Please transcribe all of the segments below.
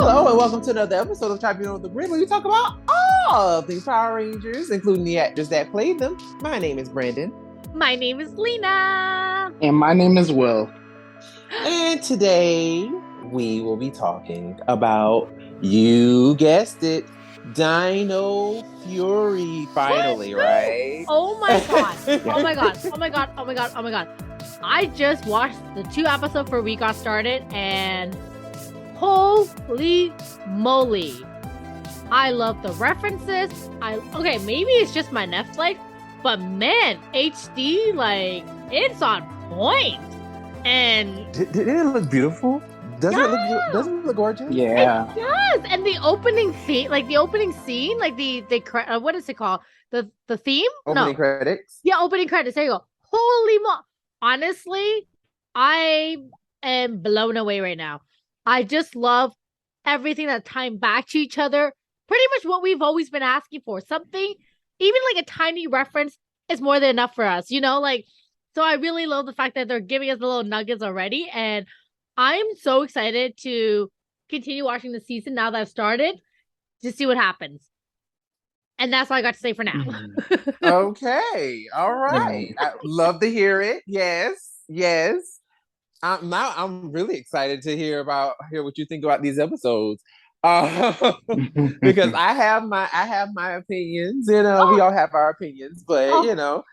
Hello and welcome to another episode of Tribunal with the Grid, where we talk about all things Power Rangers, including the actors that played them. My name is Brandon. My name is Lena. And my name is Will. And today we will be talking about, you guessed it, Dino Fury, finally, right? Oh my god. Oh my god. Oh my god. Oh my god. Oh my god. I just watched the 2 episodes before we got started and holy moly. I love the references. Okay, maybe it's just my Netflix, but man, HD, like, it's on point. And didn't it look beautiful? Doesn't it look gorgeous? Yeah. It does. And the opening scene, like the what is it called? The theme? Opening credits. Yeah, opening credits. There you go. Holy mo! Honestly, I am blown away right now. I just love everything that tying back to each other. Pretty much what we've always been asking for. Something, even like a tiny reference is more than enough for us, like, so I really love the fact that they're giving us the little nuggets already. And I'm so excited to continue watching the season now that I've started to see what happens. And that's all I got to say for now. Okay. All right. I love to hear it. Yes. Now I'm really excited to hear what you think about these episodes. Because I have my opinions. We all have our opinions, but oh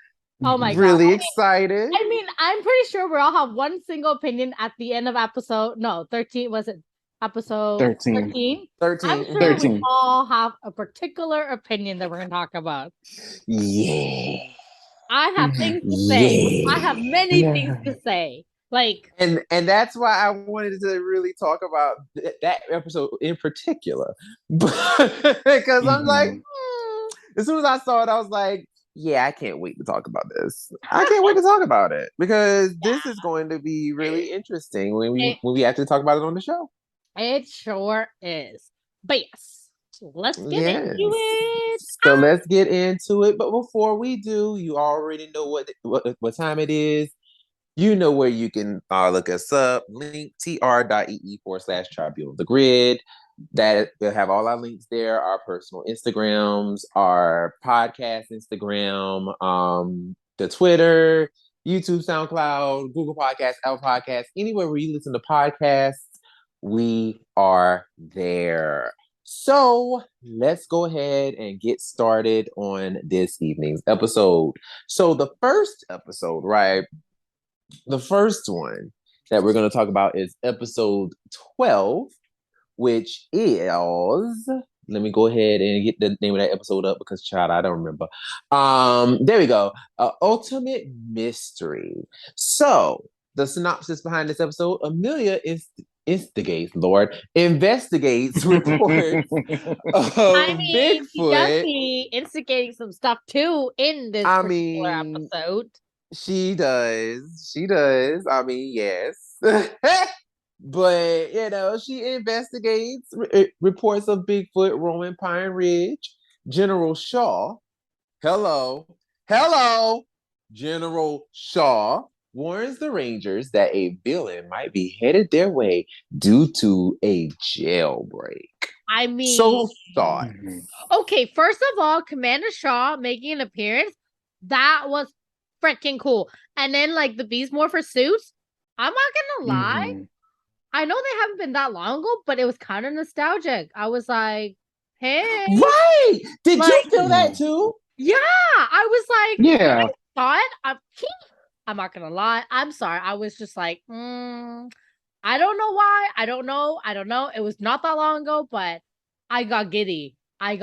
my really God. excited. I mean, I'm pretty sure we all have one single opinion at the end of episode 13. Was it episode 13? 13. I'm sure 13. We all have a particular opinion that we're going to talk about. Yeah. I have things to say. I have many things to say. Like, and that's why I wanted to really talk about that episode in particular, because I'm like, as soon as I saw it, I was like, yeah, I can't wait to talk about this. I can't wait to talk about it because this is going to be really interesting when we actually talk about it on the show. It sure is. But yes, let's get into it. So let's get into it. But before we do, you already know what time it is. You know where you can look us up. Link tr.ee/Tribunal the Grid. That will have all our links there, our personal Instagrams, our podcast Instagram, the Twitter, YouTube, SoundCloud, Google Podcasts, Apple Podcasts, anywhere where you listen to podcasts, we are there. So let's go ahead and get started on this evening's episode. So the first episode, right? The first one that we're going to talk about is episode 12, which is, let me go ahead and get the name of that episode up because, child, I don't remember. There we go. Ultimate Mystery. So the synopsis behind this episode: Amelia investigates reports of Bigfoot. She does be instigating some stuff too in this particular episode. She does. I mean, yes. But, she investigates reports of Bigfoot roaming Pine Ridge. General Shaw, hello, General Shaw warns the Rangers that a villain might be headed their way due to a jailbreak. I mean, so thoughts. Okay, first of all, Commander Shaw making an appearance, that was freaking cool. And then, like, the Beast Morpher suits, I'm not gonna lie. I know they haven't been that long ago, but it was kind of nostalgic. I was like, hey. Right! Did you feel that too? Yeah! I was like, yeah. I thought, I'm not gonna lie. I'm sorry. I was just like, I don't know why. I don't know. It was not that long ago, but I got giddy. I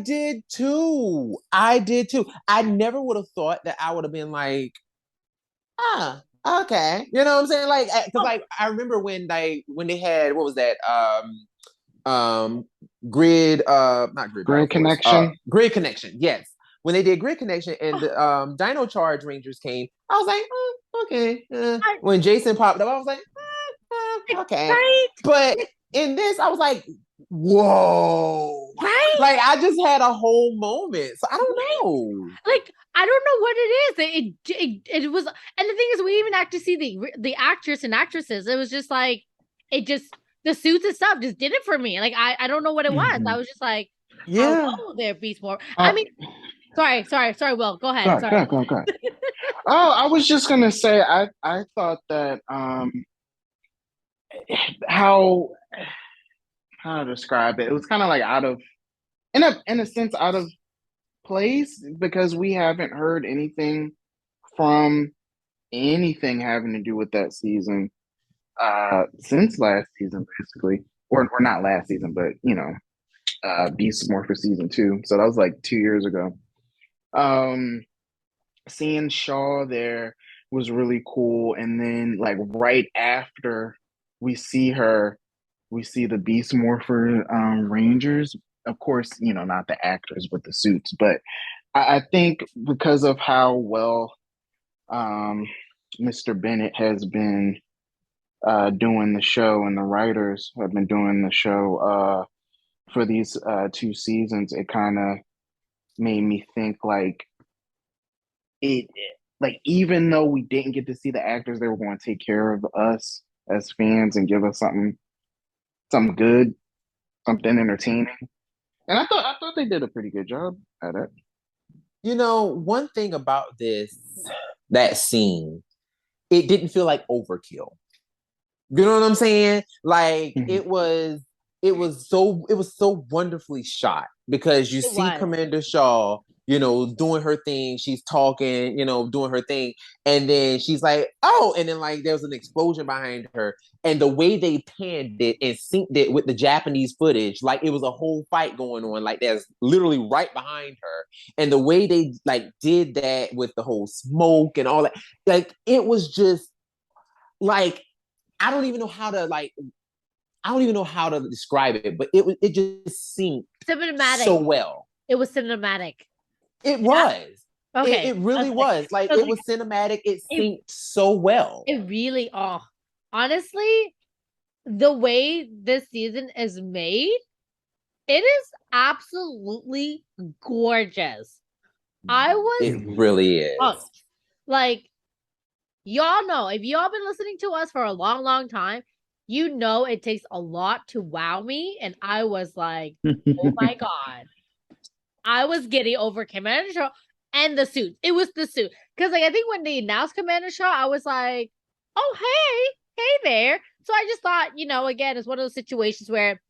did too. I never would have thought that I would have been like, okay. You know what I'm saying? Like, because like I remember when they had, what was that? Grid Connection. Grid Connection, yes. When they did Grid Connection and the Dino Charge Rangers came, I was like, okay. When Jason popped up, I was like, okay. Right? But in this, I was like, whoa. Right? Like, I just had a whole moment. So I don't know. Like, I don't know what it is. It was, and the thing is, we even actually see the actors and actresses. It was just like, it just the suits and stuff just did it for me. Like I don't know what it was. I Mhm. was just like, Yeah. hello there, Beast More. I Uh, mean, sorry, Will. Go go ahead. ahead, go Sorry. ahead, go ahead, go ahead. Oh, I was just gonna say, I thought that how how to describe it. It was kind of like out of in a sense out of place because we haven't heard anything from anything having to do with that season since last season basically, or not last season, but Beast More for season two. So that was like 2 years ago. Um, Seeing Shaw there was really cool, and then like right after we see her, we see the Beast Morpher Rangers. Of course, not the actors with the suits, but I think because of how well um, Mr. Bennett has been doing the show, and the writers have been doing the show for these 2 seasons, it kind of made me think like it like even though we didn't get to see the actors, they were going to take care of us as fans and give us something good, something entertaining. And I thought they did a pretty good job at it. One thing about that scene, it didn't feel like overkill. You know what I'm saying? Like Mhm. it was so wonderfully shot because you It see was. Commander Shaw, doing her thing. She's talking, doing her thing, and then she's like, "Oh!" And then like there's an explosion behind her, and the way they panned it and synced it with the Japanese footage, like it was a whole fight going on, like there's literally right behind her, and the way they like did that with the whole smoke and all that, like it was just like I don't even know how to like I don't even know how to describe it, but it just seemed Cinematic. so well. It was cinematic. It was. It, Okay. it really Okay. was. Like I was it like, was cinematic. It it, synced so well. it really, honestly, the way this season is made, it is absolutely gorgeous. I was It Mhm. really is. hooked. Like, y'all know, if y'all been listening to us for a long, long time, you know it takes a lot to wow me. And I was like, oh my God. I was giddy over Commander Shaw and the suit. It was the suit. Because like I think when they announced Commander Shaw, I was like, oh hey there. So I just thought, again, it's one of those situations where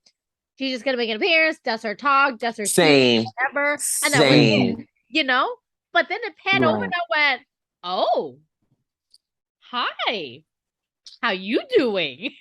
she's just gonna make an appearance, does her talk, does her speech, Same. whatever, and that was it, Same. Mhm. you know? But then it panned over and Right. I went, oh, hi, how you doing?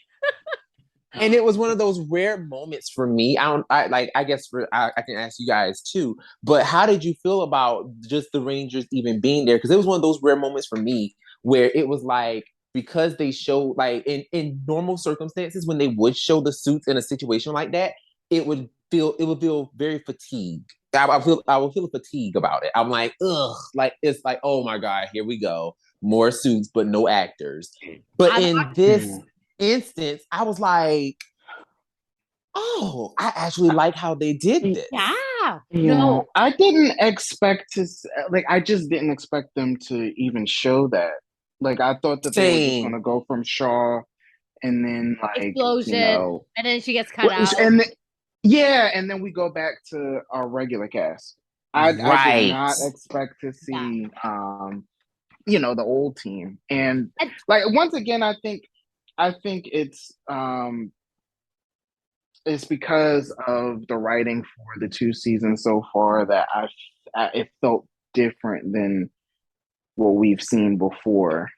And it was one of those rare moments for me. I guess I can ask you guys too, but how did you feel about just the Rangers even being there? Because it was one of those rare moments for me where it was like because they showed like in normal circumstances when they would show the suits in a situation like that, it would feel very fatigued. I would feel fatigue about it. I'm like, ugh, like it's like, oh my God, here we go. More suits, but no actors. But I'm in this Mhm. instance, I was like, oh, I actually like how they did this. yeah. Yeah, No, I didn't expect like I just didn't expect them to even show that. Like I thought that they were just Same. gonna go from Shaw and then like, explosion, and then she gets cut well, out. and yeah, and then we go back to our regular cast. I did Right. not expect to Yeah. see the old team. And And like once again, I think it's because of the writing for the 2 seasons so far that it felt different than what we've seen before.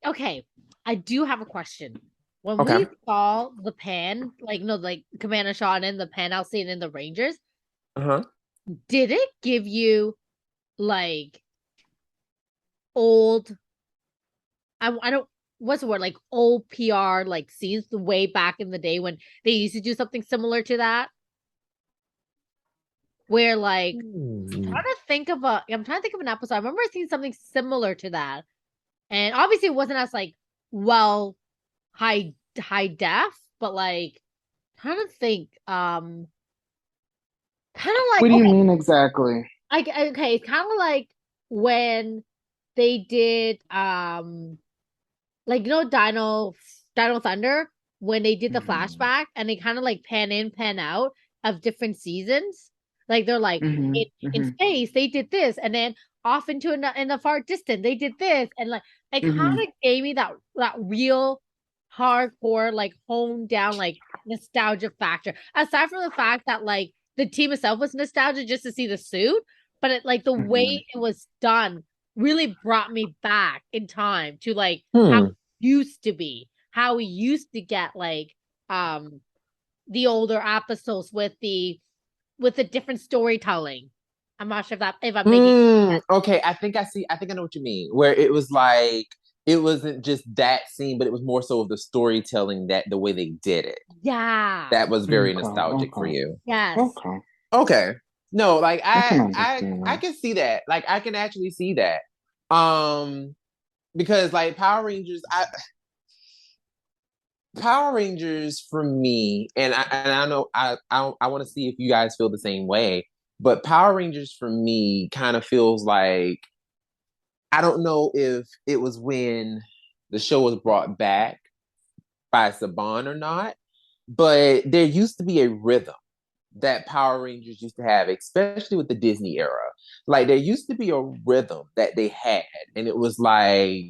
okay, I do have a question. When Okay. we saw the pan, like no, like Commander Shaw and then the pan out scene in the Rangers, Uh-huh. did it give you like old? I don't. What's the word? Like old PR, like scenes the way back in the day when they used to do something similar to that, where like Hmm. I'm trying to think of an episode. I remember seeing something similar to that, and obviously it wasn't as like well high def, but like trying to think, kind of like What do you okay, mean exactly? okay, it's kind of like when they did like Dino Thunder. when they did the Mm-hmm. flashback and they kind of like pan in, pan out of different seasons. Like they're like Mm-hmm. in Mm-hmm. space they did this, and then off into in the far distance they did this, and like it kind Mm-hmm. of gave me that real hardcore like honed down like nostalgia factor. Aside from the fact that like the team itself was nostalgia just to see the suit, but it like the way Mm-hmm. it was done really brought me back in time to like how Hmm. it used to be, how we used to get like um the older episodes with the different storytelling. I'm not sure if I'm making sense. Okay, I think I see. I think I know what you mean. Where it was like it wasn't just that scene, but it was more so of the storytelling that the way they did it. Yeah. That was very Okay. nostalgic for Okay. you. Yes. Okay. Okay. No, like I can I understand can see that. Like I can actually see that. Um because like Power Rangers for me, and I know I want to see if you guys feel the same way, but Power Rangers for me kind of feels like I don't know if it was when the show was brought back by Saban or not, but there used to be a rhythm that Power Rangers used to have, especially with the Disney era. Like there used to be a rhythm that they had, and it was like,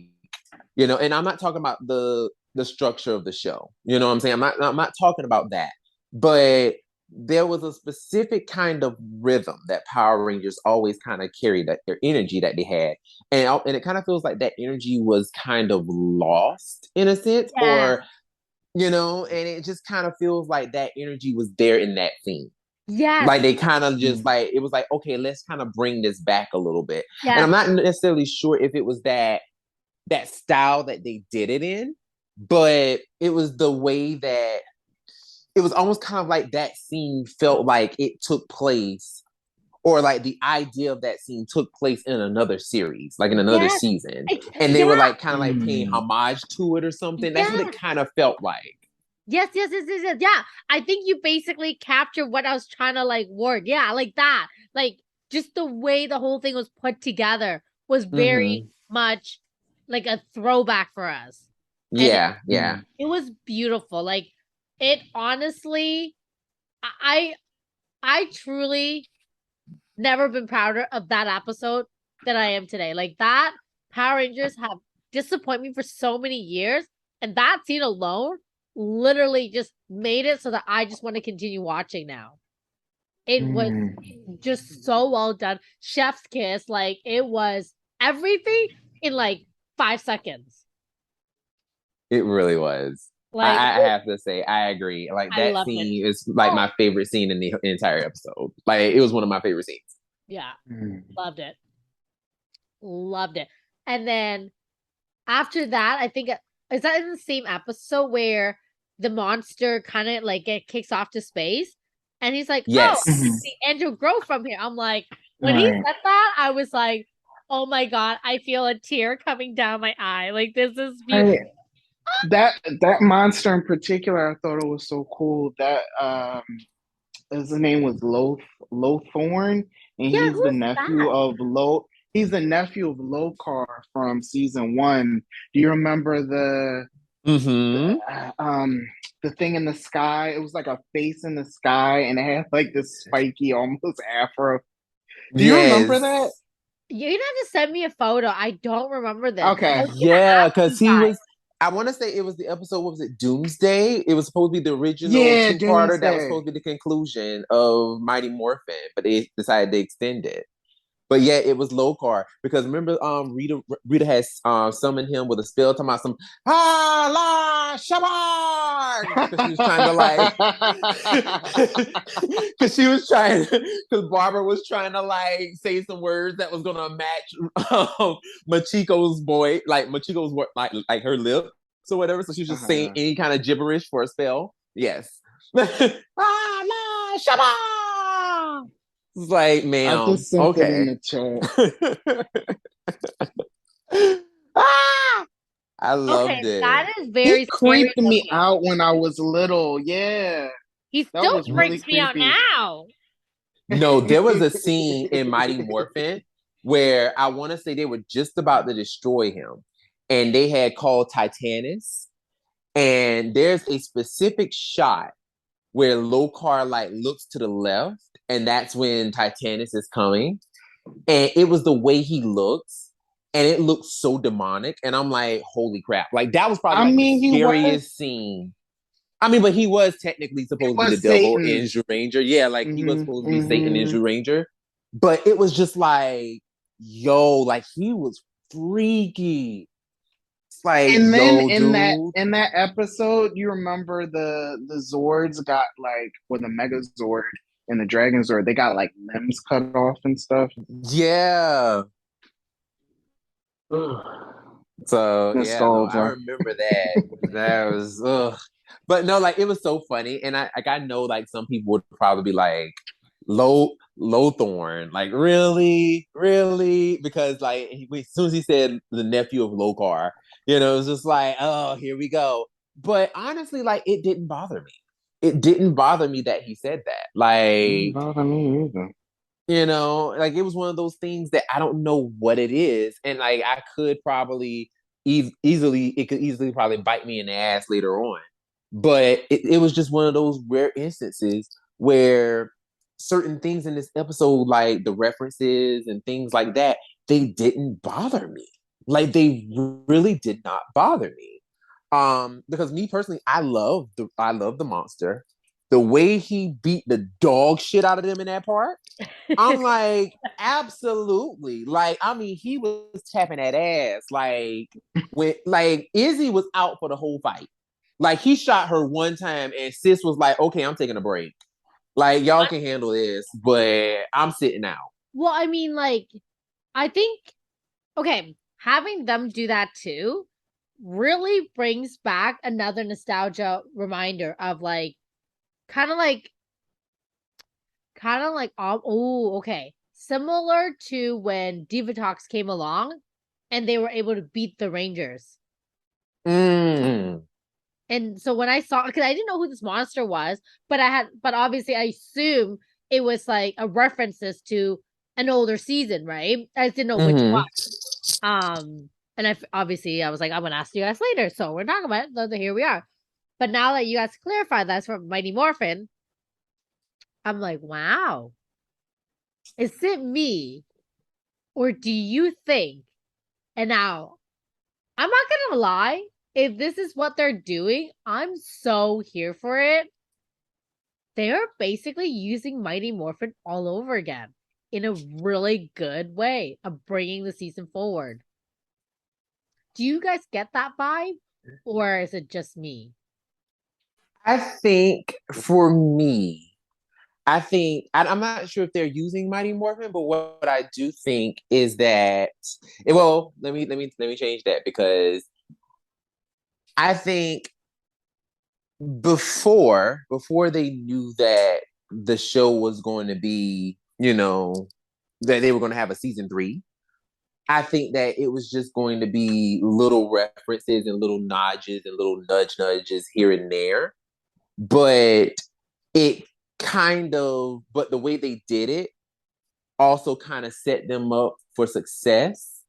and I'm not talking about the structure of the show. You know what I'm saying? I'm not talking about that. But there was a specific kind of rhythm that Power Rangers always kind of carried, that their energy that they had. And it kind of feels like that energy was kind of lost in a sense, Yeah. or and it just kind of feels like that energy was there in that scene. Yes. Like they kind of just that. like it was like, okay, let's kind of bring this back a little bit. And I'm Yes. not necessarily sure if it was that style that they did it in, but it was the way that it was almost kind of like that scene felt like it took place, or like the idea of that scene took place in another series, like in another Yes. season. It's, And they yeah. were like kind of like paying Mm-hmm. homage to it or something. That's what it Yes. kind of felt like. Yes, yes, yes, yes, yes. Yeah. I think you basically captured what I was trying to like word. Yeah, like that. Like just the way the whole thing was put together was very Mm-hmm. much like a throwback for us. And Yeah, yeah. it was beautiful. Like it honestly, I I truly never been prouder of that episode than I am today. Like that Power Rangers have disappointed me for so many years, and that scene alone literally just made it so that I just want to continue watching now. It was Mm-hmm. just so well done. Chef's kiss, like it was everything in like 5 seconds. It really was. Like I have to say, I agree. Like I that loved it. scene is like Oh my favorite scene in the entire episode. Like it was one of my favorite scenes. yeah, Mm-hmm. loved it, loved it. And then after that, I think is that in the same episode where the monster kind of like get kicks off to space, and he's like, "Oh, I can Mm-hmm. Yes. see Andrew grow from here." I'm like, when he Right. said that, I was like, "Oh my god, I feel a tear coming down my eye. Like this is beautiful." I that monster in particular, I thought it was so cool. That his name was Lothorn, and Yeah, who's that? He's the nephew of Lokar from season one. Do you remember Mm-hmm. uh, um the thing in the sky? It was like a face in the sky, and it had like this spiky, almost afro. Do you remember that? Yes. You'd have to send me a photo. I don't remember this. I Okay. was gonna Yeah, ask because you he guys. was. I want to say it was the episode. What was it? Doomsday. It was supposed to be the original Yeah, two-parter. That was Doomsday. supposed to be the conclusion of Mighty Morphin, but they decided to extend it. But yeah, it was Lokar because remember, Rita has summoned him with a spell talking about some la shabar because she was trying to like because she was trying because Barbara was trying to like say some words that was gonna match Machiko's boy like Machiko's like her lips or whatever. So she was just saying uh-huh. any kind of gibberish for a spell. Yes. La shabar. It's like, I ma'am, just sent it in okay. the chat. Ah! I loved Okay, that it. is He very scary creeped me looking. out when I was little. Yeah, He that still was really freaks me out creepy. now. No, there was a scene in Mighty Morphin where I want to say they were just about to destroy him, and they had called Titanus, And there's a specific shot where Lokar like looks to the left, and that's when Titanus is coming. And it was the way he looks, and it looks so demonic. And I'm like, holy crap! Like that was probably I like the mean, scariest scene. I mean, but he was technically he supposed to be the was devil in Satan. Ranger. Yeah, like he was Hmm supposed to be Satan in hmm Ranger. But it was just like, yo, like he was freaky. It's like, And then yo, dude. in that episode, you remember the Zords got like, or the Mega Zord and the Dragon Zord, they got like limbs cut off and stuff. Yeah. So yeah, no, I Nostalgia. remember that. That was but no, like it was so funny. And I know like some people would probably be like Lowthorn, like really, really? Because like as soon as he said the nephew of Lokar, it was just like, oh, here we go. But honestly, like it didn't bother me. It didn't bother me that he said that. Didn't Like, bother me either. like it was one of those things that I don't know what it is. And like I could probably easily, it could easily probably bite me in the ass later on. But it was just one of those rare instances where certain things in this episode, like the references and things like that, they didn't bother me. Like they really did not bother me. Because me personally, I love the monster. The way he beat the dog shit out of them in that part, I'm like, absolutely. Like, I mean, he was tapping that ass. Like, when like Izzy was out for the whole fight. Like, he shot her one time, and Sis was like, okay, I'm taking a break. Like, y'all can handle this, but I'm sitting out. Well, I mean, like, I think, okay, having them do that too really brings back another nostalgia reminder of like, kind of like, oh, okay. Similar to when Divatox came along and they were able to beat the Rangers. Mm. And so when I saw, because I didn't know who this monster was, but obviously I assume it was like a references to an older season, right? I just didn't know which Mm-hmm. one. And obviously I was like, I'm gonna ask you guys later, so we're talking about it. So here we are. But now that you guys clarified that's from Mighty Morphin, I'm like, wow, is it me, or do you think? And now I'm not gonna lie, if this is what they're doing, I'm so here for it. They're basically using Mighty Morphin all over again in a really good way of bringing the season forward. Do you guys get that vibe, or is it just me? I think for me, I'm not sure if they're using Mighty Morphin, but what I do think is that well, let me change that because I think before they knew that the show was going to be, that they were going to have a season 3, I think that it was just going to be little references and little nudges and little nudges here and there. But it but the way they did it also kind of set them up for success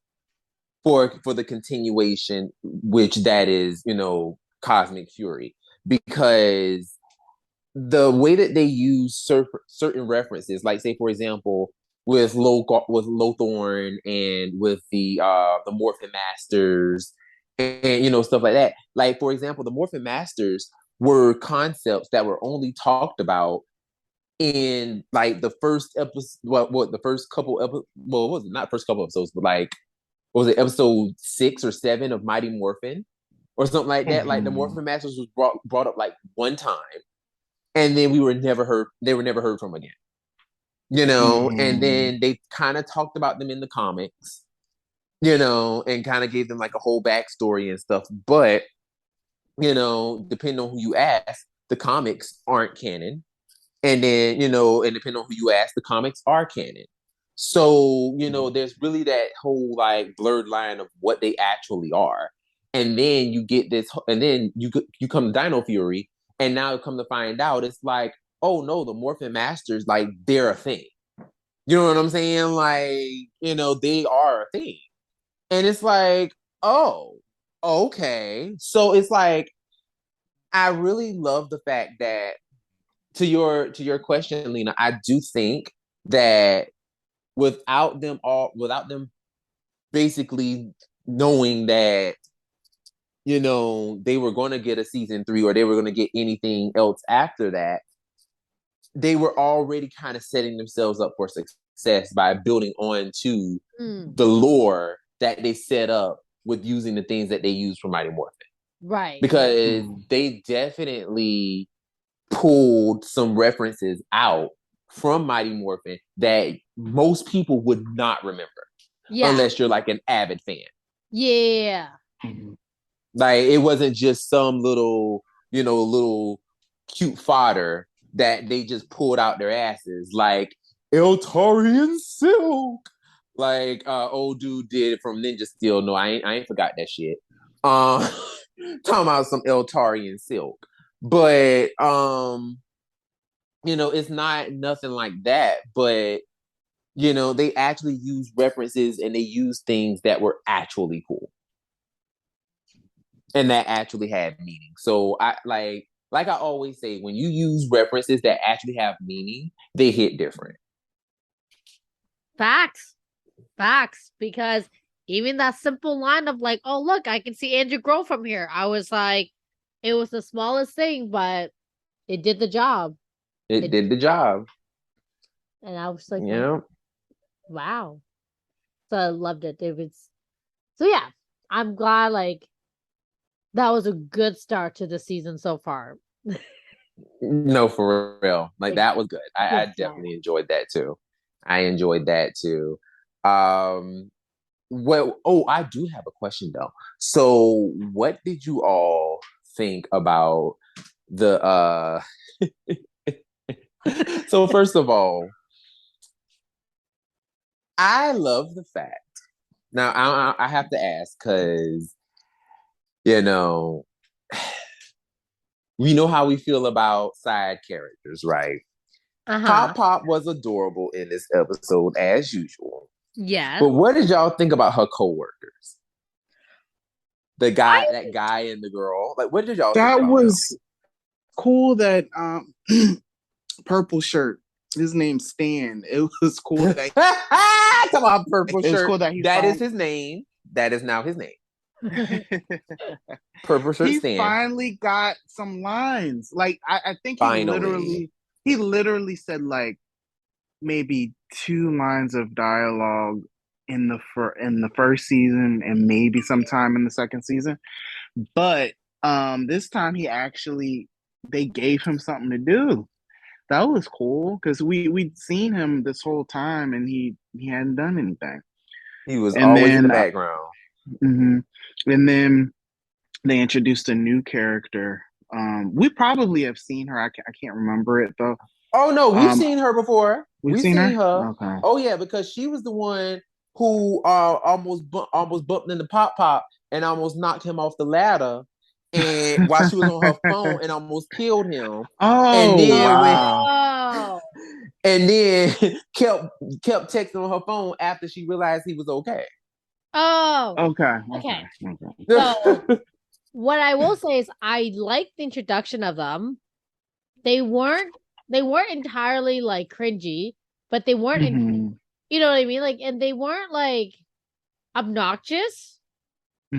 for the continuation, which that is, Cosmic Fury. Because the way that they use certain references, like say for example, with Lothorn and with the Morphin Masters and stuff like that. Like for example, the Morphin Masters were concepts that were only talked about in like the first episode. What the first couple episodes? Well, it wasn't not first couple episodes, but like what was it, episode 6 or 7 of Mighty Morphin or something like that. Like the Mhm. Morphin Masters was brought up like one time, and then we were never heard. They were never heard from again. And Mhm. then they kind of talked about them in the comics, and kind of gave them like a whole backstory and stuff. But depending on who you ask, the comics aren't canon. And then, and depending on who you ask, the comics are canon. So, there's really that whole like blurred line of what they actually are. And then you get this, and then you come to Dino Fury, and now come to find out, it's like, oh no, the Morphin Masters, like they're a thing. You know what I'm saying? Like, they are a thing. And it's like, oh, okay. So it's like I really love the fact that to your question, Lena, I do think that without them basically knowing that they were going to get a season 3 or they were going to get anything else after that, they were already kind of setting themselves up for success by building on to the lore that they set up with using the things that they use for Mighty Morphin. Right. Because they definitely pulled some references out from Mighty Morphin that most people would not remember unless you're like an avid fan. Yeah. Like it wasn't just some little cute fodder that they just pulled out their asses, like Eltarian Silk, like old dude did from Ninja Steel. No, I ain't forgot that shit. Talking about some Eltarian Silk, but it's not nothing like that. But they actually use references and they use things that were actually cool and that actually had meaning. So I like I always say, when you use references that actually have meaning, they hit different. Facts. Because even that simple line of like, oh look, I can see Andrew grow from here. I was like, it was the smallest thing, but it did the job. It did the job. And I was like, yeah. Wow. So I loved it. So yeah, I'm glad like that was a good start to the season so far. No, for real. Like that was good. I definitely enjoyed that too. Well, I do have a question though. So what did you all think about the so first of all, I love the fact. Now I have to ask because we know how we feel about side characters, right? Pop was adorable in this episode as usual. Yeah. But what did y'all think about her coworkers? That guy and the girl. Like, what did y'all think about That was cool that purple shirt. His name's Stan. It was cool that come on, purple shirt. Cool that that is his name. That is now his name. Purple shirt Stan. He finally got some lines. Like I think he literally said like maybe 2 lines of dialogue in the first season and maybe sometime in the second season. But this time they gave him something to do. That was cool because we'd seen him this whole time and he hadn't done anything. He was always in the background. And then they introduced a new character. We probably have seen her. I can't remember it though. Oh no, we've seen her before. We've seen her. Okay. Oh yeah, because she was the one who almost bumped into Pop and almost knocked him off the ladder, and while she was on her phone and almost killed him. Oh, and then wow. And then kept texting on her phone after she realized he was okay. Oh. Okay. So what I will say is I like the introduction of them. They weren't entirely like cringy, but they weren't you know what I mean? Like, and they weren't like obnoxious. I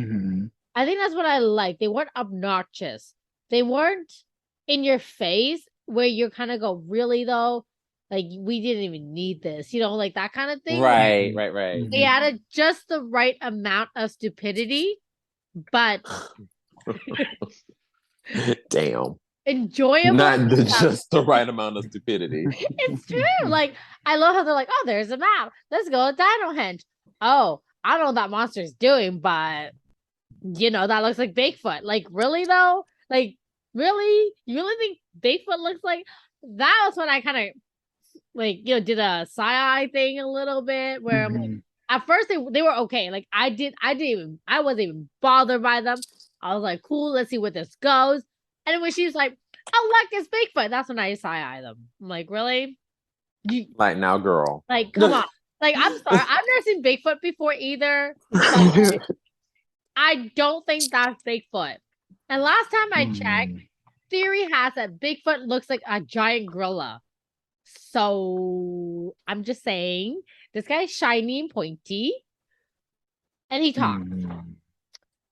think that's what I like. They weren't obnoxious. They weren't in your face where you're kind of go, really though? Like, we didn't even need this, like that kind of thing. Right. They added just the right amount of stupidity, but damn. Enjoyable. Not just the right amount of stupidity. It's true. Like, I love how they're like, oh, there's a map. Let's go with Dino Henge. Oh, I don't know what that monster's doing, but that looks like Bigfoot. Like, really though? Like, really? You really think Bigfoot looks like that? Was when I kind of like, did a side-eye thing a little bit where I'm like, at first they were okay. Like I wasn't even bothered by them. I was like, cool, let's see where this goes. And when she was like, I like this Bigfoot, that's when I side-eye them. I'm like, really? Like, now, girl. Like, come on. Like, I'm sorry. I've never seen Bigfoot before either. But I don't think that's Bigfoot. And last time I checked, theory has that Bigfoot looks like a giant gorilla. So I'm just saying, this guy's shiny and pointy, and he talks. Mhm.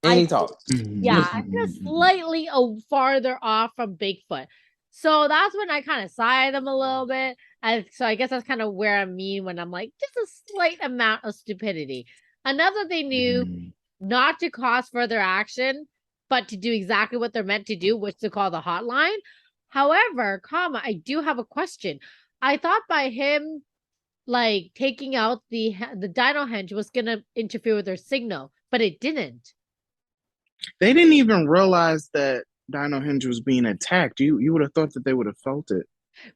And I he talks. Yeah, Mhm. I'm just Mhm. slightly farther off from Bigfoot. So that's when I kind of side them a little bit. So I guess that's kind of where I mean when I'm like, just a slight amount of stupidity. Another they knew Mhm. not to cause further action, but to do exactly what they're meant to do, which to call the hotline. However, I do have a question. I thought by him like taking out the dino henge was gonna interfere with their signal, but it didn't. They didn't even realize that Dino Hinge was being attacked. You would have thought that they would have felt it.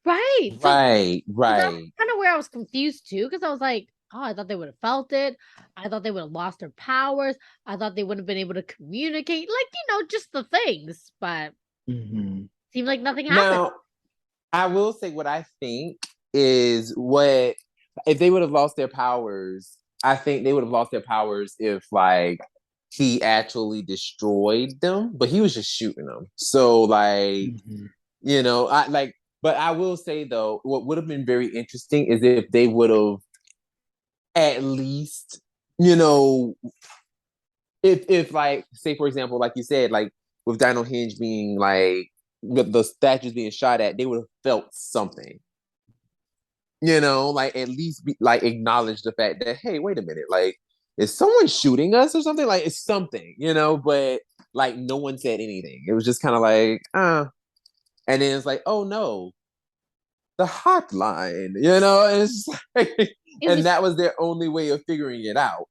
Right. Right, So that's right. kind of where I was confused too, because I was like, oh, I thought they would have felt it. I thought they would have lost their powers. I thought they would have been able to communicate, like, just the things. But Mhm. seemed like nothing happened. Now, I will say what I think is what if they would have lost their powers, I think they would have lost their powers if like he actually destroyed them, but he was just shooting them. So like, Mhm. I like but I will say though, what would have been very interesting is if they would have at least, you know, if like say for example, like you said, like with Dino Hinge being like the statues being shot at, they would have felt something. Like at least be like acknowledge the fact that, hey, wait a minute, like is someone shooting us or something? Like it's something, but like no one said anything. It was just kind of like, and then it's like, oh no, the hotline, and it's like, It and was that was their only way of figuring it out.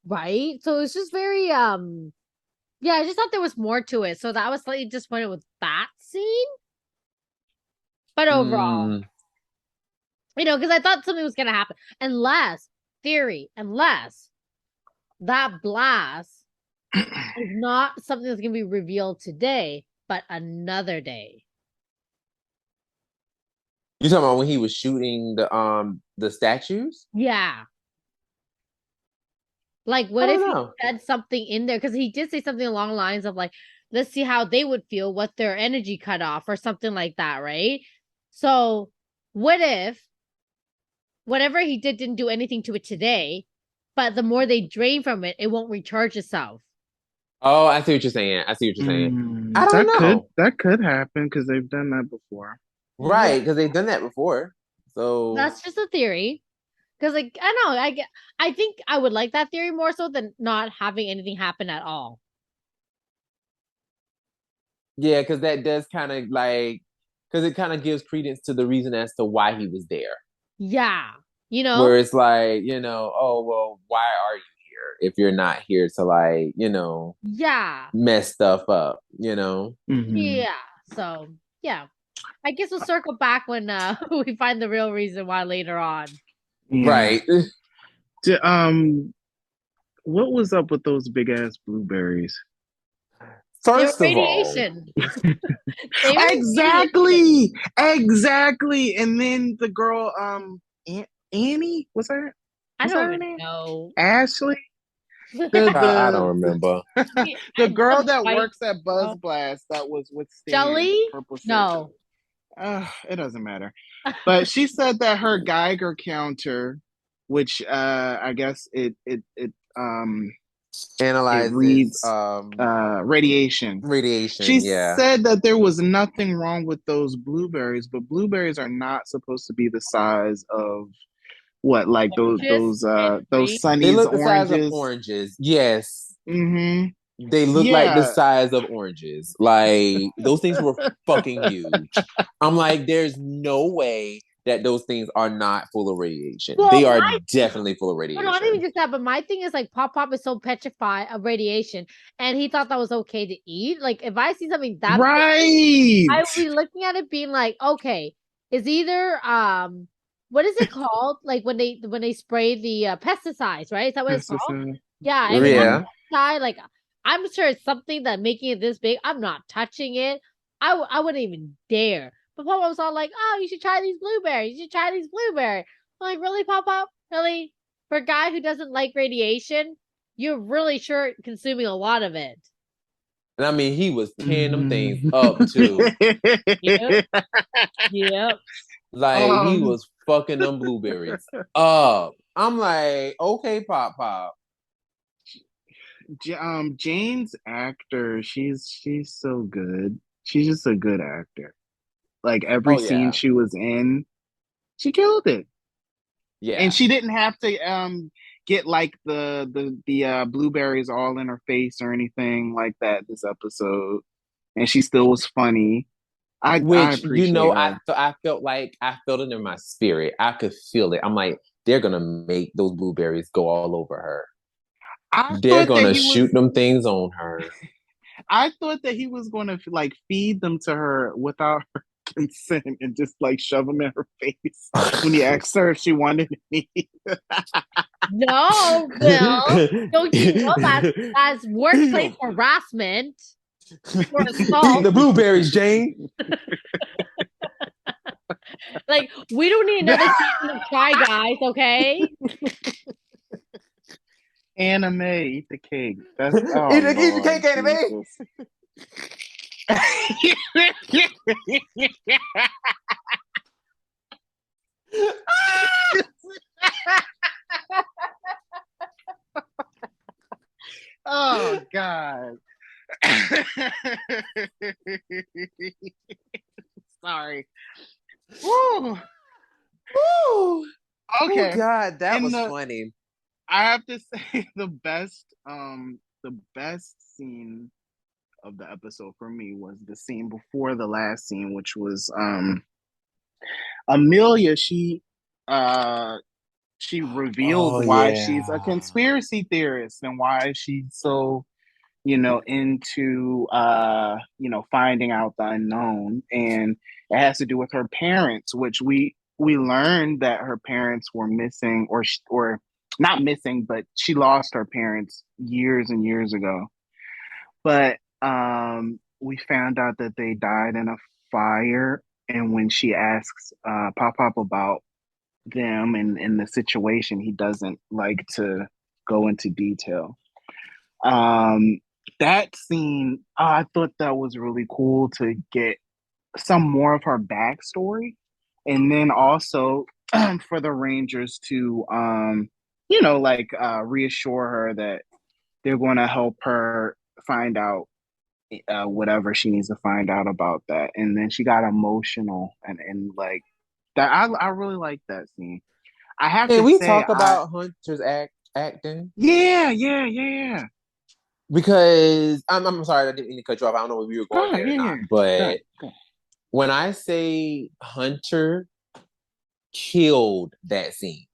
right. So it's just very yeah, I just thought there was more to it. So that was slightly disappointed with that scene. But overall, Mm, because I thought something was gonna happen. Unless that blast is not something that's gonna be revealed today, but another day. you talking about when he was shooting the statues? Yeah. Like, I what if don't he know. said something in there? Because he did say something along the lines of like, let's see how they would feel with their energy cut off or something like that, right? So what if whatever he did didn't do anything to it today, but the more they drain from it, it won't recharge itself. Oh, I see what you're saying. I see what you're saying. I Mm, don't know. that could happen because they've done that before. Yeah, Right, because they've done that before. So that's just a theory. Because like I know, I think I would like that theory more so than not having anything happen at all. yeah, because that does kind of like because it kind of gives credence to the reason as to why he was there. Yeah. You Where know? it's like, oh well, why are you here if you're not here to like, Yeah. mess stuff up? Hmm. Yeah. So yeah. I guess we'll circle back when we find the real reason why later on. Yeah. Right. D- um, what was up with those big ass blueberries? They were First of all, radiation. They were radiation. Exactly, exactly. And then the girl, Annie, I what's don't her even name? know. Ashley, the I don't remember. the girl The that white works at Buzz Blast that was with Stan, Shelly? purple shirt. No. It doesn't matter. But she said that her Geiger counter, which I guess it Analyzes reads radiation. She radiation, yeah. said that there was nothing wrong with those blueberries, but blueberries are not supposed to be the size of what, like Oranges and those green. They Sunny's look the size of oranges. oranges. Yes. Mm-hmm. They look like the Yeah. size of oranges. Like those things were fucking huge. I'm like, there's no way that those things are not full of radiation. They Well, are my definitely full of well, not even radiation. just that, but my thing is like Pop is so petrified of radiation, and he thought that was okay to eat. Like if I see something that big, Right. I would be looking at it being like, okay, is either what is it called? Like when they spray the pesticides, right? Is that what it's called? Pesticide. Yeah, if it's not Mm-hmm. Yeah. pesticide, like I'm sure it's something that making it this big. I'm not touching it. I wouldn't even dare. But Pop was all like, "Oh, you should try these blueberries. You should try these blueberries." I'm like, really, Pop? Really? For a guy who doesn't like radiation, you're really sure consuming a lot of it. And I mean, he was tearing them things Mhm. up too. Yep. Yep. Like he um, was fucking them blueberries up. I'm like, okay, Pop Pop. Jane's actor, she's so good. She's just a good actor. Like every Oh scene yeah, she was in, she killed it. And yeah. she didn't have to get like the blueberries all in her face or anything like that this episode. And she still was funny. I Which appreciate I her. I felt like I felt it in my spirit. I could feel it. I'm like, they're gonna make those blueberries go all over her. I They're thought that gonna he shoot was them things on her. I thought that he was going to like feed them to her without her consent and just like shove them in her face when he asked her if she wanted any. No, Will. Don't you know that's workplace harassment for Eat assault? the blueberries, Jane. Like, we don't need another season of Try Guys, okay? Anime, eat the cake. That's Eat the Lord cake, anime. Jesus. Oh God. Sorry. Woo. Ooh. Oh Okay. God, that In was the funny. I have to say the best scene of the episode for me was the scene before the last scene, which was Amelia. She reveals Oh why she's a yeah. conspiracy theorist and why she's so into finding out the unknown, and it has to do with her parents, which we learned that her parents were missing, or not missing, but she lost her parents years and years ago. But we found out that they died in a fire, and when she asks Pop Pop about them and the situation, he doesn't like to go into detail. um, that scene, I thought that was really cool to get some more of her backstory, and then also for the Rangers to, reassure her that they're going to help her find out whatever she needs to find out about that. And then she got emotional, and like that. I really like that scene. I have Can to we say, talk about Hunter's acting? yeah. Because I'm sorry, I didn't mean to cut you off. I don't know if you were going God, there or not. yeah. But God, God. when I say Hunter killed that scene,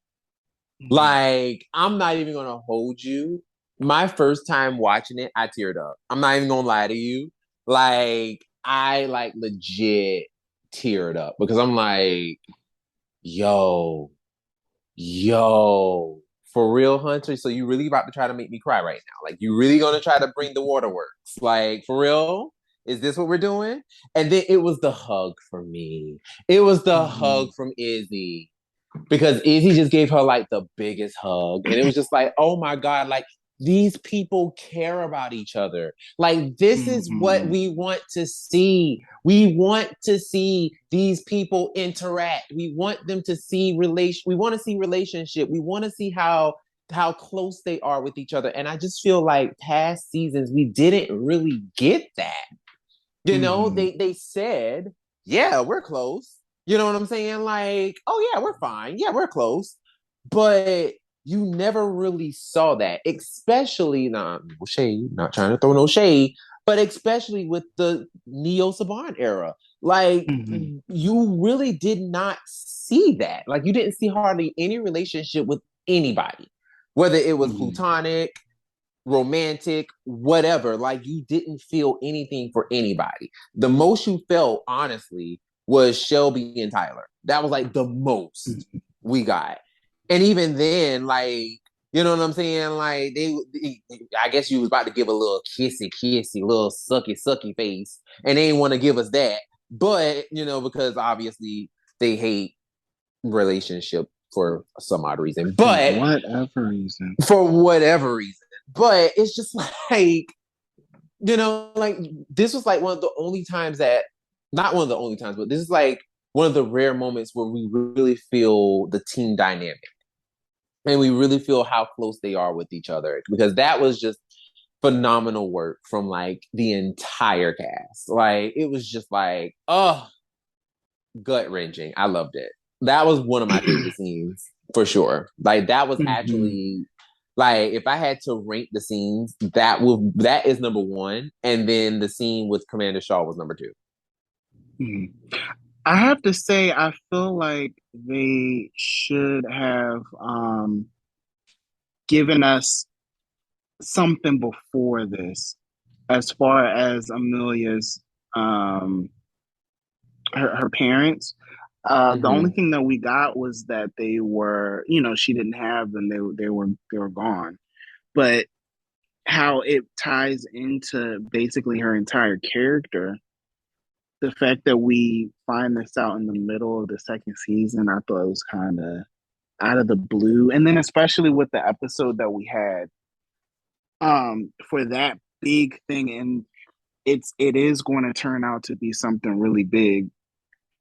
Mhm. like I'm not even gonna hold you. My first time watching it, I teared up. I'm not even gonna lie to you. Like I like legit teared up because I'm like, yo, yo, for real, Hunter. So you really about to try to make me cry right now? Like you really gonna try to bring the waterworks? Like for real? Is this what we're doing? And then it was the hug for me. It was the hug Mhm. from Izzy because Izzy just gave her like the biggest hug. And it was just like, oh my God, like these people care about each other. Like, this is what Mhm. we want to see. We want to see these people interact. We want them to see we want to see relationship. We want to see how close they are with each other. And I just feel like past seasons we didn't really get that. You know, Mhm. they said, yeah, we're close. You know what I'm saying? Like, oh yeah, we're fine. Yeah, we're close. But you never really saw that, especially not no shade, not trying to throw no shade, but especially with the Neo Saban era. Like, Mhm. you really did not see that. Like, you didn't see hardly any relationship with anybody, whether it was Mhm. plutonic, romantic, whatever. Like you didn't feel anything for anybody. The most you felt, honestly, was Shelby and Tyler. That was like the most Mhm. we got. And even then, like, you know what I'm saying? Like I guess you was about to give a little kissy, little sucky face, and they didn't want to give us that. But because obviously they hate relationship for some odd reason. For But whatever reason. for whatever reason. But it's just like like this was like one of the only times that, not one of the only times, but this is like one of the rare moments where we really feel the team dynamic and we really feel how close they are with each other, because that was just phenomenal work from like the entire cast. Like it was just like, oh, gut wrenching. I loved it. That was one of my favorite scenes for sure. Like that was Mhm. actually like, if I had to rank the scenes, that is number one, and then the scene with Commander Shaw was number two. Mhm. I have to say, I feel like they should have given us something before this, as far as Amelia's um, her parents. The only Mm-hmm. thing that we got was that they were, she didn't have them; they were gone. But how it ties into basically her entire character, the fact that we find this out in the middle of the second season, I thought it was kind of out of the blue. And then especially with the episode that we had for that big thing, and it is going to turn out to be something really big.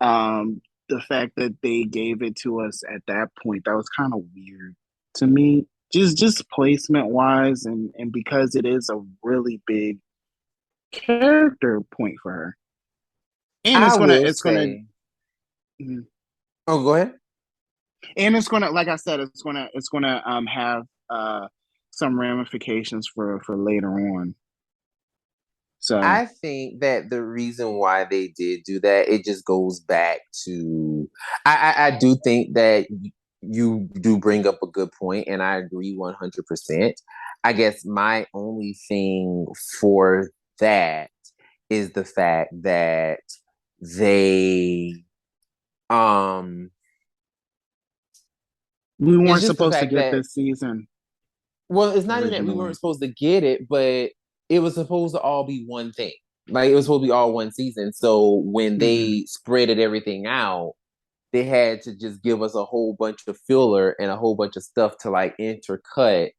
Um the fact that they gave it to us at that point, that was kind of weird to me. Just placement wise, and because it is a really big character point for her. And I it's gonna will it's gonna say, mhm. oh, go ahead. And it's gonna, like I said, it's gonna have some ramifications for later on. So I think that the reason why they did do that, it just goes back to, I do think that you do bring up a good point, and I agree 100%. I guess my only thing for that is the fact that they, um, we it's weren't just the supposed to fact get that, this season well, it's not even that we weren't originally. supposed to get it, but it was supposed to all be one thing. Like it was supposed to be all one season. So when Hmm. they spreaded everything out, they had to just give us a whole bunch of filler and a whole bunch of stuff to like intercut